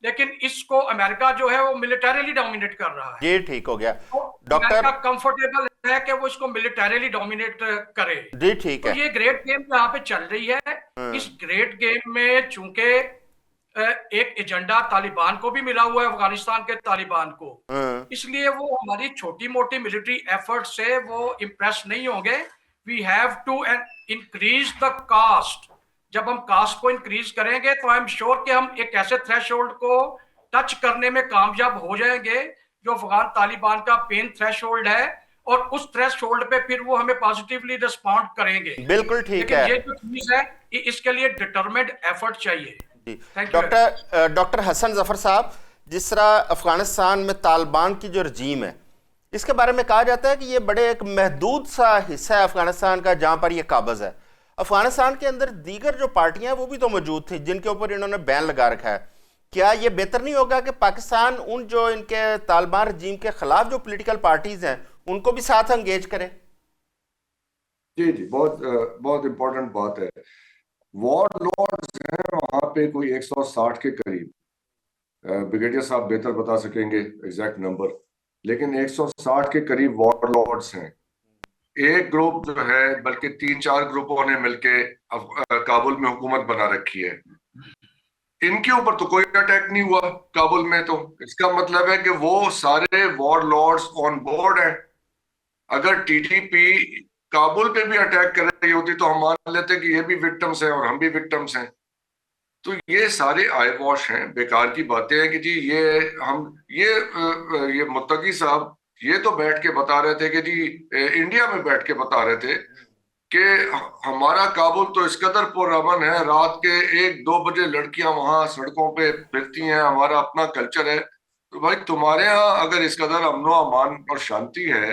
लेकिन इसको अमेरिका जो है वो मिलिटरीली डोमिनेट कर रहा है। ये ठीक हो गया। तो डॉक्टर कंफर्टेबल है कि वो इसको मिलिटरीली डोमिनेट करे। जी ठीक तो है। ये ग्रेट गेम यहाँ पे चल रही है। इस ग्रेट गेम में चूंकि एक एजेंडा तालिबान को भी मिला हुआ है, अफगानिस्तान के तालिबान को, इसलिए वो हमारी छोटी मोटी मिलिट्री एफर्ट से वो इम्प्रेस नहीं होंगे। We have to increase the cost. जब हम कास्ट को इंक्रीज करेंगे तो आई एम श्योर कि हम एक ऐसे थ्रेशोल्ड को टच करने में कामयाब हो जाएंगे जो अफगान तालिबान का पेन थ्रेशोल्ड है, और उस थ्रेशोल्ड पे फिर वो हमें पॉजिटिवली रिस्पॉन्ड करेंगे। बिल्कुल ठीक है। ये जो चीज है इसके लिए डिटरमिन्ड एफर्ट चाहिए। डॉक्टर हसन जफर साहब, जिस तरह अफगानिस्तान में तालिबान की जो रजीम है, इसके बारे में कहा जाता है कि ये बड़े एक महदूद सा हिस्सा है अफगानिस्तान का जहां पर ये काबिज है। अफगानिस्तान के अंदर दीगर जो पार्टियां वो भी तो मौजूद थी जिनके ऊपर इन्होंने बैन लगा रखा है। क्या ये बेहतर नहीं होगा कि पाकिस्तान उन जो इनके तालिबान रजीम के खिलाफ जो पॉलिटिकल पार्टीज हैं उनको भी साथ एंगेज करे? जी जी, बहुत इंपॉर्टेंट बात है। वॉर लॉर्ड्स हैं वहां पे कोई 160 के करीब, ब्रिगेडियर साहब बेहतर बता सकेंगे एग्जैक्ट नंबर, लेकिन 160 के करीब वॉर लॉर्ड्स हैं। एक ग्रुप जो है, बल्कि 3-4 ग्रुपों ने मिलके काबुल में हुकूमत बना रखी है। इनके ऊपर तो कोई अटैक नहीं हुआ काबुल में, तो इसका मतलब है कि वो सारे वॉर लॉर्ड्स ऑन बोर्ड हैं। अगर टीटीपी काबुल पे भी अटैक कर रही होती तो हम मान लेते कि ये भी विक्टिम्स हैं और हम भी विक्टिम्स हैं। तो ये सारे आई वॉश हैं, बेकार की बातें हैं कि जी ये मुत्तकी साहब ये तो बैठ के बता रहे थे कि जी इंडिया में बैठ के बता रहे थे कि हमारा काबुल तो इस कदर पुरअमन है, रात के 1-2 बजे लड़कियां वहां सड़कों पे फिरती हैं, हमारा अपना कल्चर है। तो भाई तुम्हारे यहाँ अगर इस कदर अमनो अमान और शांति है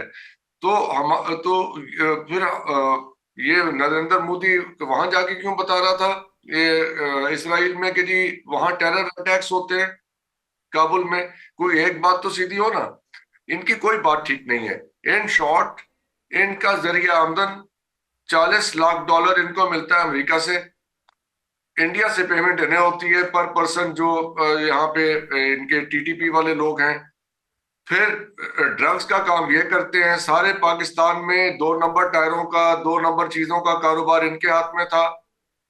तो फिर ये नरेंद्र मोदी वहां जाके क्यों बता रहा था ये इसराइल में कि जी वहां टेरर अटैक्स होते हैं काबुल में? कोई एक बात तो सीधी हो ना। इनकी कोई बात ठीक नहीं है। इन शॉर्ट, इनका जरिया आमदन $40 लाख इनको मिलता है अमेरिका से, इंडिया से पेमेंट इन्हें होती है पर पर्सन, जो यहाँ पे इनके टीटीपी वाले लोग हैं। फिर ड्रग्स का काम ये करते हैं। सारे पाकिस्तान में 2 नंबर टायरों का, 2 नंबर चीजों का कारोबार इनके हाथ में था।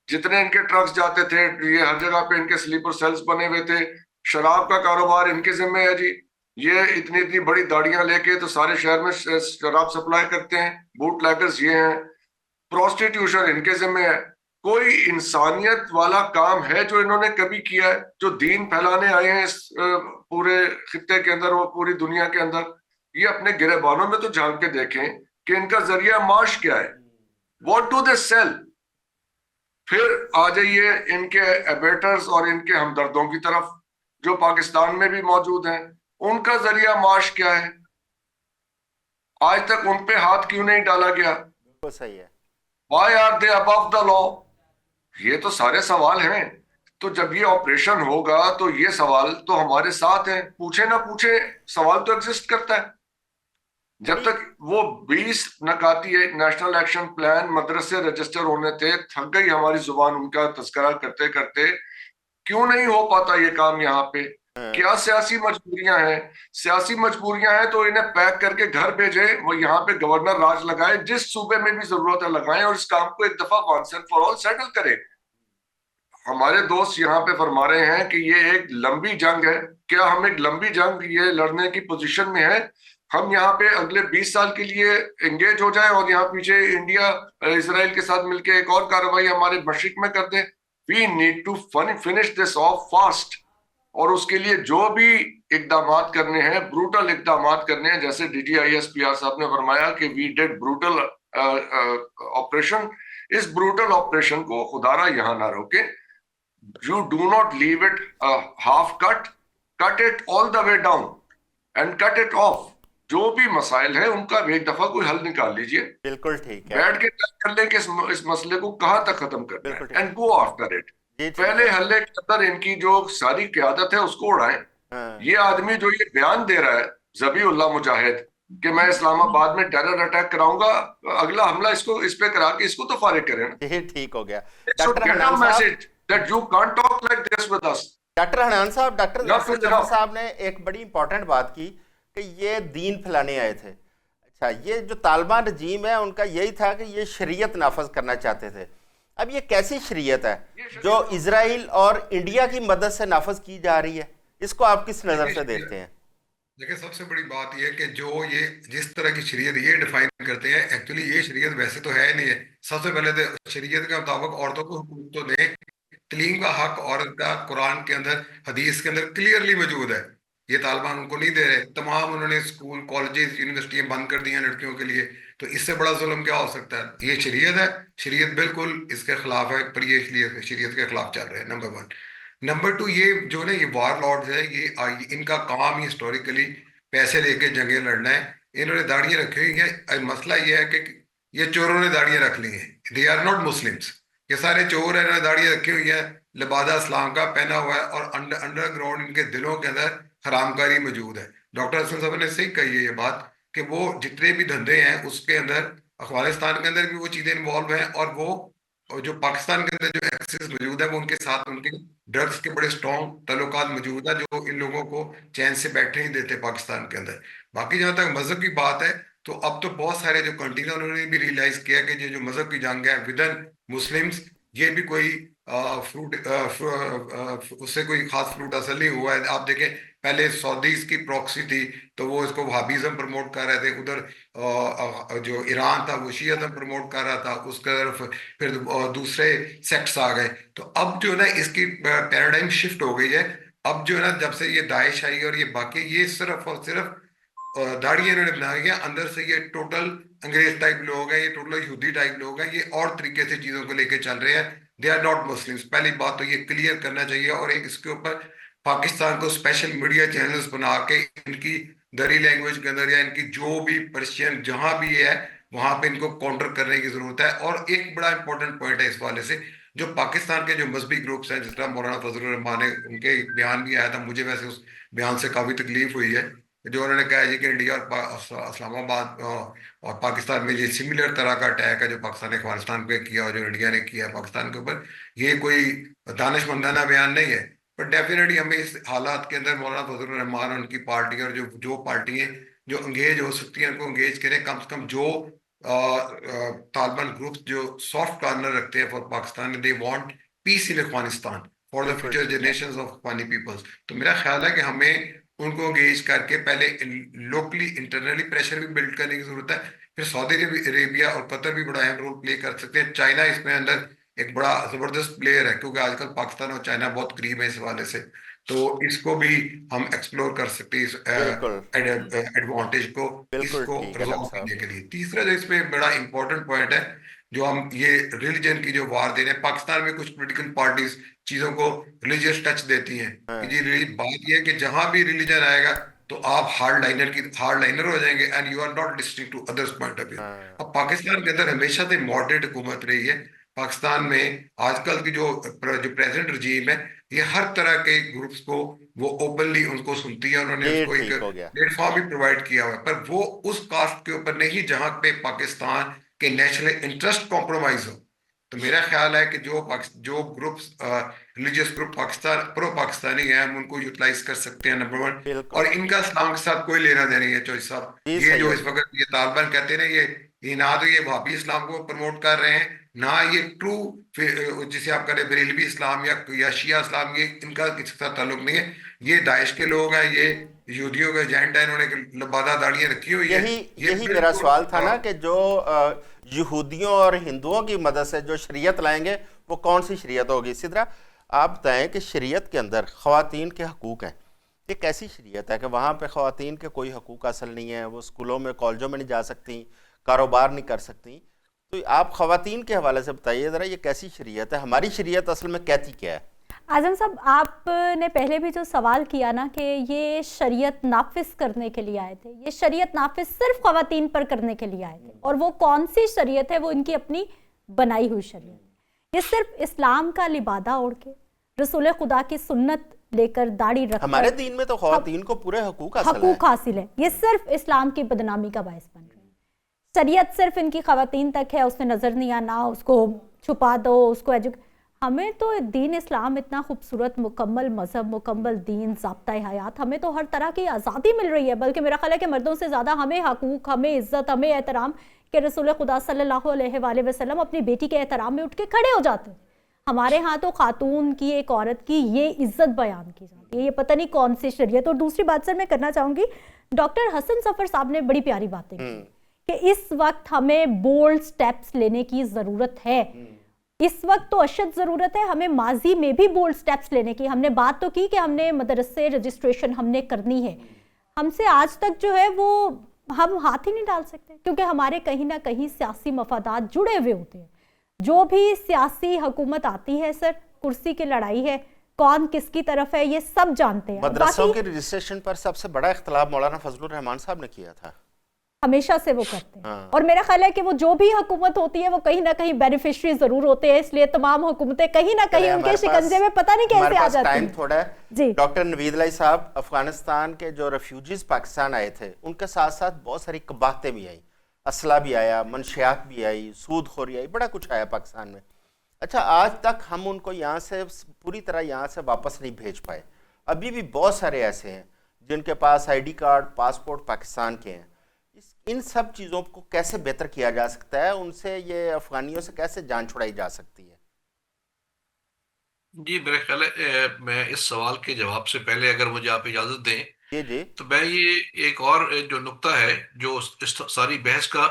जितने इनके ट्रक्स जाते थे, ये हर जगह पे इनके स्लीपर सेल्स बने हुए थे। शराब का कारोबार इनके जिम्मे है जी। ये इतनी इतनी बड़ी दाढ़ियां लेके तो सारे शहर में शराब सप्लाई करते हैं। बूट लैगर्स ये हैं। प्रोस्टिट्यूशन इनके जिम्मे है। कोई इंसानियत वाला काम है जो इन्होंने कभी किया है? जो दीन फैलाने आए हैं इस पूरे खित्ते के अंदर और पूरी दुनिया के अंदर, ये अपने गिरेबानों में तो झांक के देखें कि इनका जरिया माश क्या है, व्हाट डू दे सेल। फिर आ जाइए इनके एबेटर्स और इनके हमदर्दों की तरफ जो पाकिस्तान में भी मौजूद हैं, उनका जरिया माश क्या है? आज तक उन पे हाथ क्यों नहीं डाला गया? बिल्कुल सही है। Why are they above the law? ये तो सारे सवाल हैं। तो जब ये ऑपरेशन होगा तो ये सवाल तो हमारे साथ हैं, पूछे ना पूछे सवाल तो एग्जिस्ट करता है। जब तक वो 20 नकाती नेशनल एक्शन प्लान मदरसे रजिस्टर होने थे, थक गई हमारी जुबान उनका तस्करा करते करते। क्यों नहीं हो पाता ये काम यहाँ पे? क्या सियासी मजबूरियां हैं? सियासी मजबूरियां हैं तो इन्हें पैक करके घर भेजे, वो यहाँ पे गवर्नर राज लगाए, जिस सूबे में भी जरूरत है लगाएं, और इस काम को एक दफा once and for all settle करें। हमारे दोस्त यहाँ पे फरमा रहे हैं कि ये एक लंबी जंग है। क्या हम एक लंबी जंग ये लड़ने की पोजीशन में है? हम यहाँ पे अगले 20 साल के लिए एंगेज हो जाएं और यहाँ पीछे इंडिया इसराइल के साथ मिलकर एक और कार्रवाई हमारे मशरिक में कर दे? We need to finish this off fast. और उसके लिए जो भी इकदाम करने हैं, ब्रूटल इकदाम करने हैं, जैसे DGISPR साहब ने फरमाया कि वी डिड ब्रूटल ऑपरेशन। इस ब्रूटल ऑपरेशन को खुदारा यहाँ ना रोके। You do not leave it half cut it all the way down and cut it off. जो भी मसाइल है उनका एक दफा कोई हल निकाल लीजिए, बिल्कुल ठीक है। बैठ के तय कर लें कि इस मसले को कहाँ तक खत्म करना बिल्कुल ठीक। है, एंड गो आफ्टर इट। जी, ठीक पहले है। हल्ले के अंदर इनकी जो सारी क्यादत है उसको उड़ाएं। हाँ, ये आदमी जो ये बयान दे रहा है, ज़बीउल्लाह मुजाहिद, कि मैं इस्लामाबाद में टेरर अटैक कराऊंगा, अगला हमला इसको इस पे करा के इसको तो फारिग करें ना। जी ठीक हो गया। So doctor get a Hanan साहब, message that you can't talk like this with us. Doctor Hanan साहब, doctor Enough Asad is Zafar enough. साहब ने एक बड़ी इंपॉर्टेंट बात की कि ये दीन फैलाने आए थे। अच्छा, ये जो तालिबान रजीम है उनका यही था कि ये शरीयत नाफज करना चाहते थे। अब ये कैसी शरीयत है जो इजराइल और इंडिया की मदद से नाफज की जा रही है? इसको आप किस नज़र से देखते हैं? देखिए, सबसे बड़ी बात यह है कि जो ये जिस तरह की शरीयत ये डिफाइन करते हैं, एक्चुअली ये शरीयत वैसे तो है ही नहीं है। सबसे पहले तो शरीयत के मुताबिक औरतों को हुकूक तो दें, तलीम का हक औरत का कुरान के अंदर, हदीस के अंदर क्लियरली मौजूद है। ये तालिबान उनको नहीं दे रहे। तमाम उन्होंने स्कूल, कॉलेजेस, यूनिवर्सिटियां बंद कर दी हैं लड़कियों के लिए। तो इससे बड़ा जुल्म क्या हो सकता है? ये शरीयत है, शरीयत बिल्कुल इसके खिलाफ है, पर ये शरीयत के खिलाफ चल रहे हैं, नंबर 1। नंबर 2, ये जो ना ये वार लॉर्ड्स है, ये इनका काम हिस्टोरिकली पैसे लेके जंगें लड़ना है। इन्होंने दाढ़ियां रखी हुई हैं। मसला ये है कि ये चोरों ने दाढ़ियां रख ली हैं। दे आर नॉट मुस्लिम्स, ये सारे चोर हैं। इन्होंने दाढ़ियां रखी हुई है, लिबादा इस्लाम का पहना हुआ है, और अंडरग्राउंड इनके दिलों के अंदर हरामकारी मौजूद है। डॉक्टर हसन साहब ने सही कही है ये बात कि वो जितने भी धंधे हैं उसके अंदर, अफगानिस्तान के अंदर भी वो चीजें इन्वॉल्व हैं, और जो पाकिस्तान के अंदर जो एक्सेस मौजूद है वो उनके साथ उनके ड्रग्स के बड़े स्ट्रॉन्ग ताल्लुकात मौजूद है, जो इन लोगों को चैन से बैठने नहीं देते पाकिस्तान के अंदर। बाकी जहां तक मजहब की बात है, तो अब तो बहुत सारे जो कंट्रीज उन्होंने भी रियलाइज किया कि ये जो मजहब की जंग है विदन मुस्लिम्स, ये भी कोई उससे कोई खास फ्रूट असल नहीं हुआ है। आप देखें, पहले सऊदीज की प्रॉक्सी थी तो वो इसको वहाबिज्म प्रमोट कर रहे थे, उधर जो ईरान था वो शिय्इज़्म प्रमोट कर रहा था, उसके तरफ फिर दूसरे सेक्ट्स आ गए। तो अब जो है ना इसकी पैराडाइम शिफ्ट हो गई है। अब जो है ना, जब से ये दाइश आई और ये बाकी, ये सिर्फ और सिर्फ दाढ़ियां इन्होंने बनाई है, अंदर से ये टोटल अंग्रेज टाइप लोग हैं, ये टोटल यहूदी टाइप लोग हैं। ये और तरीके से चीजों को लेके चल रहे हैं। They are not Muslims. पहली बात तो ये क्लियर करना चाहिए। और एक इसके ऊपर पाकिस्तान को स्पेशल मीडिया चैनल्स बना के इनकी दरी लैंग्वेज के अंदर, या इनकी जो भी पर्शियन जहां भी है वहां पे इनको काउंटर करने की जरूरत है। और एक बड़ा इंपॉर्टेंट पॉइंट है इस वाले से, जो पाकिस्तान के जो मजहबी ग्रुप्स हैं, जिस तरह मौलाना फजलुर रहमान है, उनके बयान भी आया था, मुझे वैसे उस बयान से काफी तकलीफ हुई है, जो उन्होंने कहा है कि इंडिया और इस्लामाबाद और पाकिस्तान में ये सिमिलर तरह का अटैक है जो पाकिस्तान ने अफगानिस्तान पे किया और जो इंडिया ने किया है पाकिस्तान के ऊपर। ये कोई दानिशमंदाना बयान नहीं है, पर डेफिनेटली हमें इस हालात के अंदर मौलाना फजलुर रहमान और उनकी पार्टी और जो पार्टियां जो इंगेज हो सकती हैं उनको इंगेज करें। कम से कम जो तालिबान ग्रुप्स जो सॉफ्ट कॉर्नर रखते हैं for Pakistan, they want peace in Afghanistan for the future generations of Afghani peoples. तो मेरा ख्याल है कि हमें उनको एंगेज करके पहले लोकली इंटरनली प्रेशर भी बिल्ड करने की जरूरत है। फिर सऊदी अरेबिया और कतर भी बड़ा अहम रोल प्ले कर सकते हैं। चाइना इसमें अंदर एक बड़ा जबरदस्त प्लेयर है, क्योंकि आजकल पाकिस्तान और चाइना बहुत करीब है इस हवाले से। तो इसको भी हम एक्सप्लोर कर सकते हैं, इस बिल्कुल एडवांटेज को, बिल्कुल इसको ठीक है रिजॉल्व डॉक्टर साहब। करने के लिए। तीसरा जो इसमें बड़ा इंपॉर्टेंट पॉइंट है, जो हम ये रिलीजन की जो वार दे रहे हैं, पाकिस्तान में कुछ पोलिटिकल पार्टीज चीजों को रिलीजियस टच देती हैं कि हाँ जी बात ये है कि जहां भी रिलीजन आएगा तो आप हार्ड लाइनर हो जाएंगे and you are not listening to others point of view. हाँ अब पाकिस्तान के अंदर हमेशा से मॉडरेट हुकूमत रही है। पाकिस्तान में आजकल की जो प्रेजेंट रजीम है, ये हर तरह के ग्रुप्स को वो ओपनली उनको सुनती है, उन्होंने ये उसको एक ठीक हो गया। प्लेटफॉर्म भी प्रोवाइड किया हुआ है, पर वो उस कास्ट के ऊपर नहीं जहां पे पाकिस्तान के नेशनल इंटरेस्ट कॉम्प्रोमाइज हो। तो मेरा ख्याल है कि जो groups religious group Pakistan pro Pakistani हैं, हम उनको यूटिलाइज कर सकते हैं, नंबर वन। बिल्कुल और इनका इस्लाम के साथ कोई लेना देना नहीं है चौधरी साहब। जी ये सही जो है। इस वक्त ये तालिबान कहते हैं ना, ये ना तो ये वहाबी इस्लाम को प्रमोट कर रहे हैं, ना ये ट्रू जिसे आप कह रहे हैं बरेलवी इस्लाम या शिया इस्लाम, ये इनका किसी के साथ ताल्लुक नहीं है। ये दाइश के लोग हैं, ये यहूदियों का एजेंट है, इन्होंने लबादा दाढ़ियां रखी हुई है। यही ये यही मेरा बिल्कुल सवाल था ना कि जो यहूदियों और हिंदुओं की मदद से जो शरीयत लाएंगे वो कौन सी शरीयत होगी। सिद्रा आप बताएं कि शरीयत के अंदर ख़वातीन के हकूक़ हैं, ये कैसी शरीयत है कि वहाँ पे ख़वातीन के कोई हकूक़ हासिल नहीं है, वो स्कूलों में कॉलेजों में नहीं जा सकती, कारोबार नहीं कर सकती। तो आप ख़वातीन के हवाले से बताइए ज़रा, ये कैसी शरीयत है, हमारी शरीयत असल में कहती क्या है। आजम साहब, आपने पहले भी जो सवाल किया ना कि ये शरीयत नाफिज करने के लिए आए थे, ये शरीयत नाफिज सिर्फ ख़वातीन पर करने के लिए आए थे, और वो कौन सी शरीयत है, वो इनकी अपनी बनाई हुई शरीयत है। ये सिर्फ इस्लाम का लिबादा ओढ़ के, रसूल खुदा की सुन्नत लेकर, दाढ़ी रखकर, हमारे दीन में तो ख़वातीन को पूरे हकूक़ हासिल है। हकूक हासिल है, ये सिर्फ इस्लाम की बदनामी का बायस बन रहे हैं। शरीयत सिर्फ इनकी ख़वातीन तक है, उसने नज़र नहीं आना, उसको छुपा दो, उसको हमें तो दीन इस्लाम इतना खूबसूरत मुकम्मल मज़हब, मुकम्मल दीन, ज़ाब्ता हयात, हमें तो हर तरह की आज़ादी मिल रही है। बल्कि मेरा ख्याल है कि मर्दों से ज़्यादा हमें हकूक, हमें इज़्ज़त, हमें एहतराम कि रसूल खुदा सल्लल्लाहु अलैहि वसल्लम अपनी बेटी के एहतराम में उठ के खड़े हो जाते हैं। हमारे यहाँ तो खातून की, एक औरत की ये इज्जत बयान की जाती है, ये पता नहीं कौन सी शरीयत। और दूसरी बात सर मैं करना चाहूँगी, डॉक्टर हसन सफ़र साहब ने बड़ी प्यारी बातें की कि इस वक्त हमें बोल्ड स्टेप्स लेने की ज़रूरत है। इस वक्त तो अशद ज़रूरत है, हमें माजी में भी बोल्ड स्टेप्स लेने की। हमने बात तो की कि हमने मदरसे रजिस्ट्रेशन हमने करनी है, हमसे आज तक जो है वो हम हाथ ही नहीं डाल सकते, क्योंकि हमारे कहीं ना कहीं सियासी मफादात जुड़े हुए होते हैं। जो भी सियासी हुकूमत आती है सर, कुर्सी की लड़ाई है, कौन किसकी तरफ है ये सब जानते हैं। मदरसों के रजिस्ट्रेशन पर सबसे बड़ा इख्तलाफ मौलाना फजलुर रहमान साहब ने किया था, हमेशा से वो करते हैं। हाँ। और मेरा ख्याल है कि वो जो भी हुकूमत होती है वो कहीं ना कहीं बेनिफिशियरी जरूर होते हैं, इसलिए तमाम हुकूमतें कहीं ना कहीं उनके शिकंजे में पता नहीं कैसे आ जाती टाइम हैं। थोड़ा है जी। डॉक्टर नवीद अली साहब, अफगानिस्तान के जो रेफ्यूजीज पाकिस्तान आए थे उनके साथ साथ बहुत सारी कबाहतें भी आई, असला भी आया, मनशियात भी आई, सूदखोरी आई, बड़ा कुछ आया पाकिस्तान में। अच्छा, आज तक हम उनको यहाँ से पूरी तरह यहाँ से वापस नहीं भेज पाए। अभी भी बहुत सारे ऐसे हैं जिनके पास आईडी कार्ड, पासपोर्ट पाकिस्तान के हैं। इन सब चीज़ों को कैसे बेहतर किया जा सकता है, उनसे ये अफगानियों से कैसे जान छुड़ाई जा सकती है। जी मेरे ख्याल है मैं इस सवाल के जवाब से पहले अगर मुझे आप इजाजत दें जी जी। तो मैं ये एक और जो नुक्ता है, जो इस सारी बहस का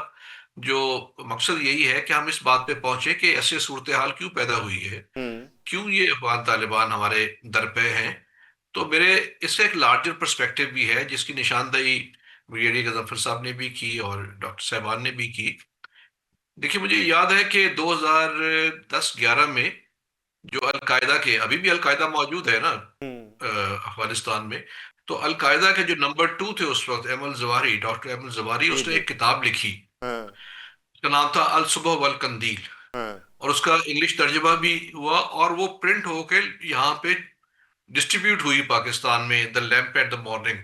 जो मकसद यही है कि हम इस बात पे पहुंचे कि ऐसे सूरत हाल क्यों पैदा हुई है, क्यों ये अफगान तालिबान हमारे दर पे हैं। तो मेरे इससे एक लार्जर पर्सपेक्टिव भी है जिसकी निशानदेही ब्रिगेडियर गजनफर साहब ने भी की और डॉक्टर साहबान ने भी की। देखिए मुझे याद है कि 2010-11 में जो अलकायदा के, अभी भी अलकायदा मौजूद है ना अफगानिस्तान में, तो अलकायदा के जो नंबर 2 थे उस वक्त, एमल जवारी, डॉक्टर एमल जवारी, उसने एक किताब लिखी, उसका नाम था अल सुबह वल कंदील, और उसका इंग्लिश तर्जुमा भी हुआ और वो प्रिंट होके यहाँ पे डिस्ट्रीब्यूट हुई पाकिस्तान में, the lamp at the morning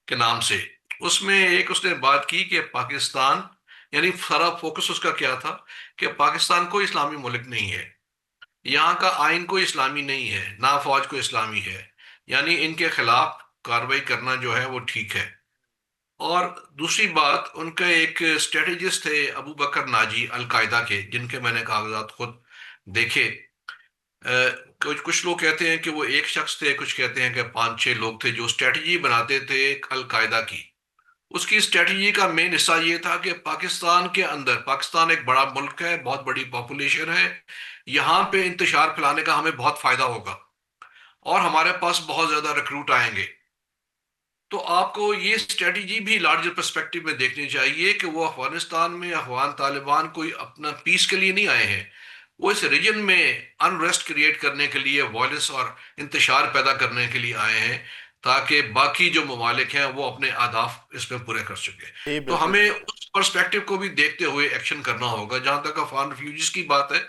के नाम से। उसमें एक उसने बात की कि पाकिस्तान, यानी सारा फोकस उसका क्या था कि पाकिस्तान कोई इस्लामी मुल्क नहीं है, यहाँ का आइन कोई इस्लामी नहीं है, ना फौज को इस्लामी है, यानी इनके खिलाफ कार्रवाई करना जो है वो ठीक है। और दूसरी बात, उनके एक स्ट्रेटेजिस्ट थे अबू बकर नाजी अलकायदा के, जिनके मैंने कागजात खुद देखे। कुछ लोग कहते हैं कि वो एक शख्स थे, कुछ कहते हैं कि 5-6 लोग थे जो स्ट्रेटजी बनाते थे अलकायदा की। उसकी स्ट्रेटजी का मेन हिस्सा ये था कि पाकिस्तान के अंदर, पाकिस्तान एक बड़ा मुल्क है, बहुत बड़ी पॉपुलेशन है, यहाँ पे इंतशार फैलाने का हमें बहुत फायदा होगा और हमारे पास बहुत ज्यादा रिक्रूट आएंगे। तो आपको ये स्ट्रेटजी भी लार्जर पर्सपेक्टिव में देखनी चाहिए कि वो अफगानिस्तान में अफगान तालिबान कोई अपना पीस के लिए नहीं आए हैं, वो इस रीजन में अनरेस्ट क्रिएट करने के लिए, वायलेंस और इंतशार पैदा करने के लिए आए हैं, ताकि बाकी जो ममालिक हैं वो अपने अहदाफ इसमें पूरे कर सके। जी तो बिल्कुल हमें ठीक। उस पर्सपेक्टिव को भी देखते हुए एक्शन करना होगा। जहां तक अफगान रिफ्यूजीज की बात है,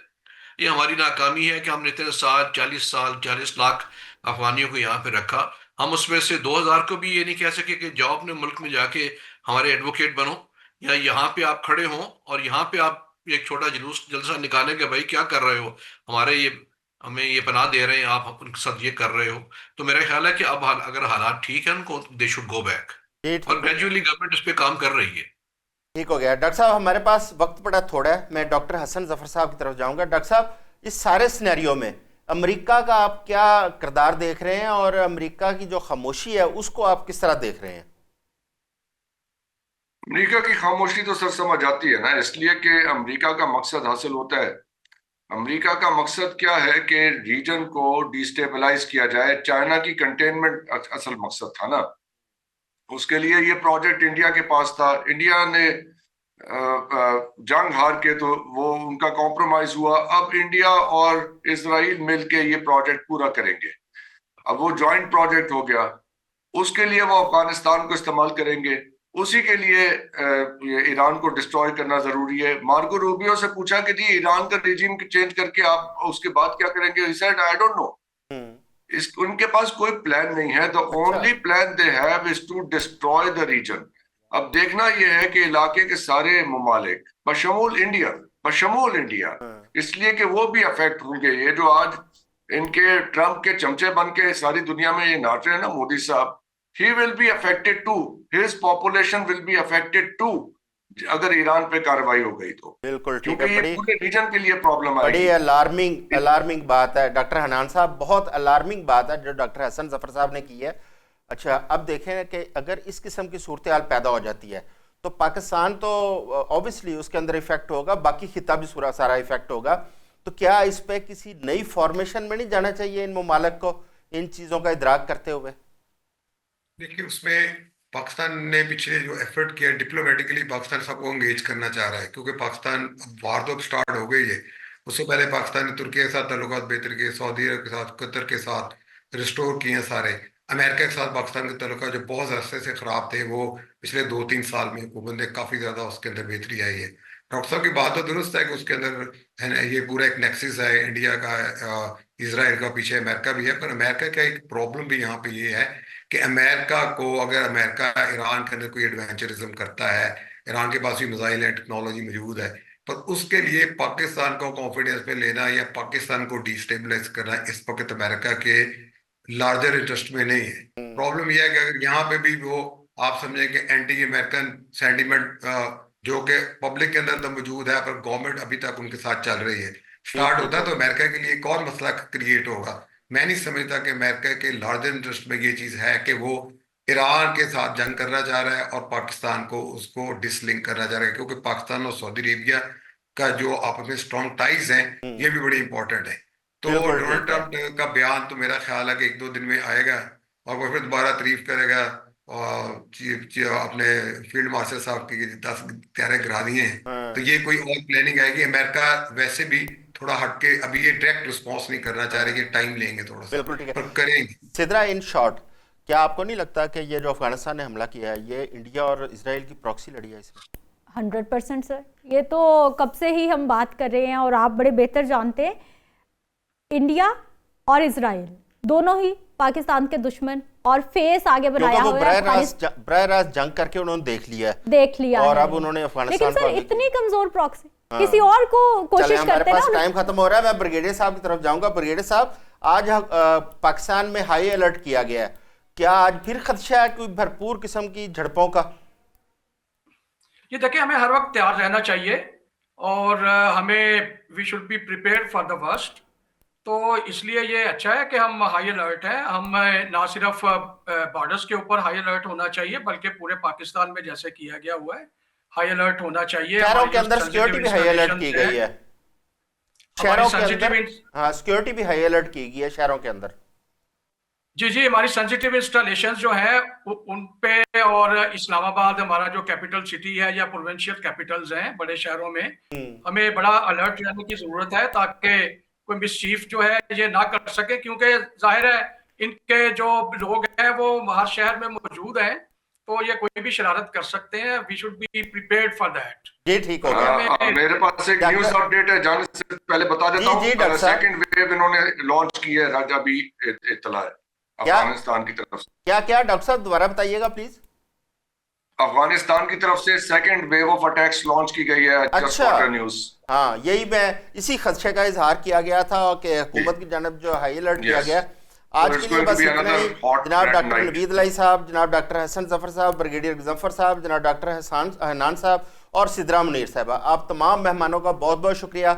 ये हमारी नाकामी है कि हमने इतने साल 40 लाख अफगानियों को यहाँ पे रखा। हम उसमें से 2000 को भी ये नहीं कह सके कि जाओ अपने मुल्क में जाके हमारे एडवोकेट बनो, या यहाँ पे आप खड़े हों और यहाँ पे आप एक छोटा जुलूस जलसा निकालें कि भाई क्या कर रहे हो, हमारे ये हमें ये पनाह दे रहे हैं, आप उनके साथ ये कर रहे हो। तो मेरा ख्याल है कि अब अगर हालात ठीक है उनको, दे शुड गो बैक। जी और ठीक हो गया। ग्रेजुअली गवर्नमेंट इस पे काम कर रही है। ठीक हो गया डॉक्टर साहब, हमारे पास वक्त बड़ा थोड़ा है। मैं डॉक्टर हसन जफर साहब की तरफ जाऊंगा। डॉक्टर साहब, इस सारे सिनेरियो में अमेरिका का आप क्या किरदार देख रहे हैं और अमेरिका की जो खामोशी है उसको आप किस तरह देख रहे हैं? अमेरिका की खामोशी तो सर समझ आती है ना, इसलिए कि अमेरिका का मकसद हासिल होता है। अमेरिका का मकसद क्या है कि रीजन को डिस्टेबलाइज किया जाए। चाइना की कंटेनमेंट असल मकसद था ना, उसके लिए ये प्रोजेक्ट इंडिया के पास था। इंडिया ने जंग हार के तो वो उनका कॉम्प्रोमाइज हुआ। अब इंडिया और इसराइल मिलके ये प्रोजेक्ट पूरा करेंगे। अब वो जॉइंट प्रोजेक्ट हो गया, उसके लिए वो अफगानिस्तान को इस्तेमाल करेंगे। उसी के लिए ये ईरान को डिस्ट्रॉय करना जरूरी है। मार्को रूबियो से पूछा कि जी ईरान का रिजीम चेंज करके आप उसके बाद क्या करेंगे? He said I don't know. इस उनके पास कोई प्लान नहीं है। The only plan they have is to destroy the region. अब देखना यह है कि इलाके के सारे ममालिक बशमूल इंडिया, इसलिए कि वो भी अफेक्ट होंगे। ये जो आज इनके ट्रम्प के चमचे बन के सारी दुनिया में ये नाच रहे हैं ना मोदी साहब, he will be affected too, his population will be affected too अगर ईरान पे कार्रवाई हो गई तो। बिल्कुल ठीक क्योंकि है। ये बड़ी पूरे रीजन के लिए प्रॉब्लम बड़ी आएगी। अलार्मिंग बात है डॉक्टर हनान साहब, बहुत अलार्मिंग बात है जो डॉक्टर हसन जफर साहब ने की है। अच्छा, अब देखें कि अगर इस किस्म की सूरत हाल पैदा हो जाती है तो पाकिस्तान तो ऑब्वियसली उसके अंदर इफेक्ट होगा, बाकी खिता भी सारा इफेक्ट होगा। तो क्या इस पे किसी नई फॉर्मेशन में नहीं जाना चाहिए इन ममालिक को, इन चीज़ों का इदराक करते हुए? देखिए, उसमें पाकिस्तान ने पिछले जो एफर्ट किया डिप्लोमेटिकली, पाकिस्तान सबको एंगेज करना चाह रहा है, क्योंकि पाकिस्तान अब वार तो अब स्टार्ट हो गई है। उससे पहले पाकिस्तान ने तुर्की के साथ ताल्लुकात बेहतर किए, सऊदी अरब के साथ, कतर के साथ रिस्टोर किए हैं सारे। अमेरिका के साथ पाकिस्तान के ताल्लुकात जो बहुत अरसे से खराब थे, वो पिछले 2-3 साल में हुकूमत ने काफी ज्यादा उसके अंदर बेहतरी आई है। डॉक्टर साहब की बात तो दुरुस्त है कि उसके अंदर है ना, ये पूरा एक नेक्सिस है इंडिया का, इसराइल का, पीछे अमेरिका भी है। पर अमेरिका का एक प्रॉब्लम भी यहाँ पे ये है कि अमेरिका को, अगर अमेरिका ईरान के अंदर कोई एडवेंचरिज्म करता है, ईरान के पास भी मिसाइल है, टेक्नोलॉजी मौजूद है, पर उसके लिए पाकिस्तान को कॉन्फिडेंस पे लेना या पाकिस्तान को डिस्टेबलाइज करना इस वक्त अमेरिका के लार्जर इंटरेस्ट में नहीं है। प्रॉब्लम यह है कि अगर यहाँ पे भी वो आप समझें कि एंटी अमेरिकन सेंटीमेंट जो कि पब्लिक के अंदर तो मौजूद है, पर गवर्नमेंट अभी तक उनके साथ चल रही है, स्टार्ट होता है तो अमेरिका के लिए एक और मसला क्रिएट होगा। मैं नहीं समझता कि अमेरिका के लार्जर इंटरेस्ट में ये चीज है कि वो ईरान के साथ जंग करना चाह रहा है और पाकिस्तान को उसको डिसलिंक करना चाह रहा है, क्योंकि पाकिस्तान और सऊदी अरेबिया का जो आपस में स्ट्रॉन्ग टाइज हैं, ये भी बड़ी इंपॉर्टेंट है। तो बिल्कुल डोनाल्ड ठीक है। ट्रंप का बयान तो मेरा ख्याल है कि 1-2 दिन में आएगा और वो फिर दोबारा तारीफ करेगा और अपने फील्ड मार्शल साहब की 10 त्यारे गिरा दिए हैं। तो ये कोई और प्लानिंग आएगी। अमेरिका वैसे भी थोड़ा हटके अभी ये डायरेक्ट रिस्पॉन्स नहीं करना चाह रहे, ये टाइम लेंगे थोड़ा सा, बिल्कुल ठीक है। पर करेंगे। सिद्रा, इन शॉर्ट, क्या आपको नहीं लगता कि ये जो अफगानिस्तान ने हमला किया है ये इंडिया और इसराइल की प्रॉक्सी लड़ी है इसमें? 100% सर, ये तो कब से ही हम बात कर रहे हैं और आप बड़े बेहतर जानते हैं, इंडिया और इसराइल दोनों ही पाकिस्तान के दुश्मन और फेस आगे बनाया हुआ है। बराह रास्त जंग करके उन्होंने देख लिया और अब उन्होंने अफगानिस्तान लेकिन सर इतनी कमजोर प्रॉक्सी किसी और को कोशिश करते हैं ना। टाइम खत्म हो रहा है, मैं ब्रिगेडियर साहब की तरफ जाऊंगा। ब्रिगेडियर साहब, आज पाकिस्तान में हाई अलर्ट किया गया है, क्या आज फिर खदशा है कोई भरपूर किस्म की झड़पों का? ये देखिए, हमें हर वक्त तैयार रहना चाहिए और हमें we should be prepared for the worst. तो इसलिए ये अच्छा है कि हम हाई अलर्ट हैं। हम ना सिर्फ बॉर्डर्स के ऊपर हाई अलर्ट होना चाहिए, बल्कि पूरे पाकिस्तान में जैसे किया गया हुआ है हाई अलर्ट होना चाहिए। शहरों के अंदर सिक्योरिटी भी हाई अलर्ट की गई है। शहरों के sensitive अंदर हाँ सिक्योरिटी भी हाई अलर्ट की गई है शहरों के अंदर। जी जी, हमारी सेंसिटिव इंस्टॉलेशंस जो है उन पे, और इस्लामाबाद हमारा जो कैपिटल सिटी है या प्रोविंशियल कैपिटल्स हैं बड़े शहरों में, हमें बड़ा अलर्ट रहने की जरूरत है ताकि कोई मिसचीफ जो है ये ना कर सके, क्योंकि जाहिर है इनके जो लोग हैं वो हर शहर में मौजूद हैं, तो ये कोई भी शरारत कर सकते हैं। We should be prepared for that. जी ठीक हो गया। मेरे पास एक न्यूज अपडेट है, जाने से पहले बता देता जी, जी, डॉक्टर हूँ। साहब। सेकंड वेव इन्होंने लॉन्च की है, राजा भी इत्तला है क्या? अफगानिस्तान की तरफ से। क्या क्या डॉक्टर साहब दोबारा बताइएगा प्लीज। अफगानिस्तान की तरफ से second wave of attacks launch की गई है। अच्छा। न्यूज। हाँ यही मैं इसी खदशे का इजहार किया गया था कि हुकूमत की जानब जो हाई अलर्ट किया Yes. गया। आज So के it's लिए going to बस be इतना another ही। hot जनाब red डॉक्टर night. नवीद लाई साहब, जनाब डॉक्टर हसन जफर साहब, ब्रिगेडियर जफर साहब, जनाब डॉक्टर हनान साहब और सिद्रा मुनीर साहबा, आप तमाम मेहमानों का बहुत बहुत शुक्रिया।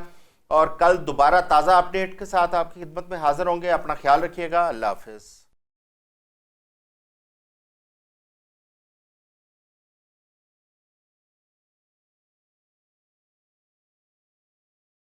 और कल दोबारा ताज़ा अपडेट के साथ आपकी खिदमत में हाजिर होंगे। अपना ख्याल रखिएगा। अल्लाह हाफिज़।